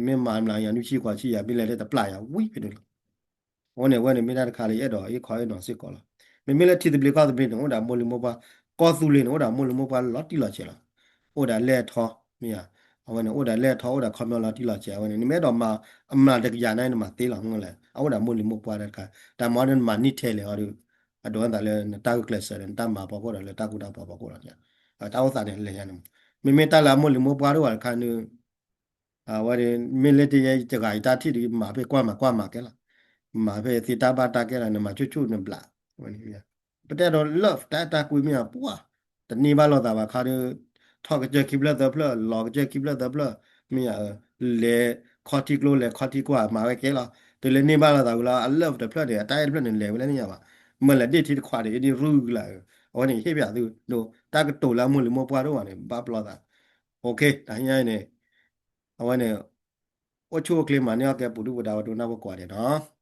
မင်းမမလာရနူချီကွာချီရပြီးလဲတဲ့ပလာရဝီဖြစ်တယ်ဝနေမိသားခါလေးအဲ့တော့အေးခေါ်ရတော့စစ်ကောလာမင်းလည်းတီတပလီကောတပင်းတော့ဒါမိုလီမောပါကောသူလေးတော့ဒါမိုလီမောပါလော်တီလော်ချေလားဟိုဒါလဲထောမင်းအဝနေဟိုဒါလဲထောဟိုဒါခေါမောလာတီလော်ချေအဝနေနိမဲတော့မအမလာတကရနိုင်မှာသေးလောင်ငလဲအဝဒါမိုလီမောပါတဲ့ခါဒါမော်ဒန်မာနိထဲလေဟောဒီအတော့ဒါလဲတာကလစ်ဆန်တမ်းမှာပေါ့ကောဒါလဲတာကူတာပေါ့ကောလာညတာဝစားတယ်လဲရနေမင်းတလာမိုလီမောပါတော့ခါနူဝရမင်းလက်တရဲ့တကအိတာတီဒီမှာပဲကွာမှာကဲလား mà về thì ta ba ta cái là mà chút chút nằm lạ bây giờ love ta quý miệng bùa tận ni ba lo ta ba khai được thọ cái chơi kịp là tập là lò cái chơi kịp là tập là miệng lệ khó thi lô lệ khó thi qua mà cái là từ lên ni ba lo ta là love tập là để ta là nên lệ với này mà mình là đi thi khoa để đi rư là ở này hết bây giờ đồ ta cái tổ là mua qua đâu này ba lo ta ok ta như này ở này 我去过克里马尼亚给布鲁布达我都那不过的啊。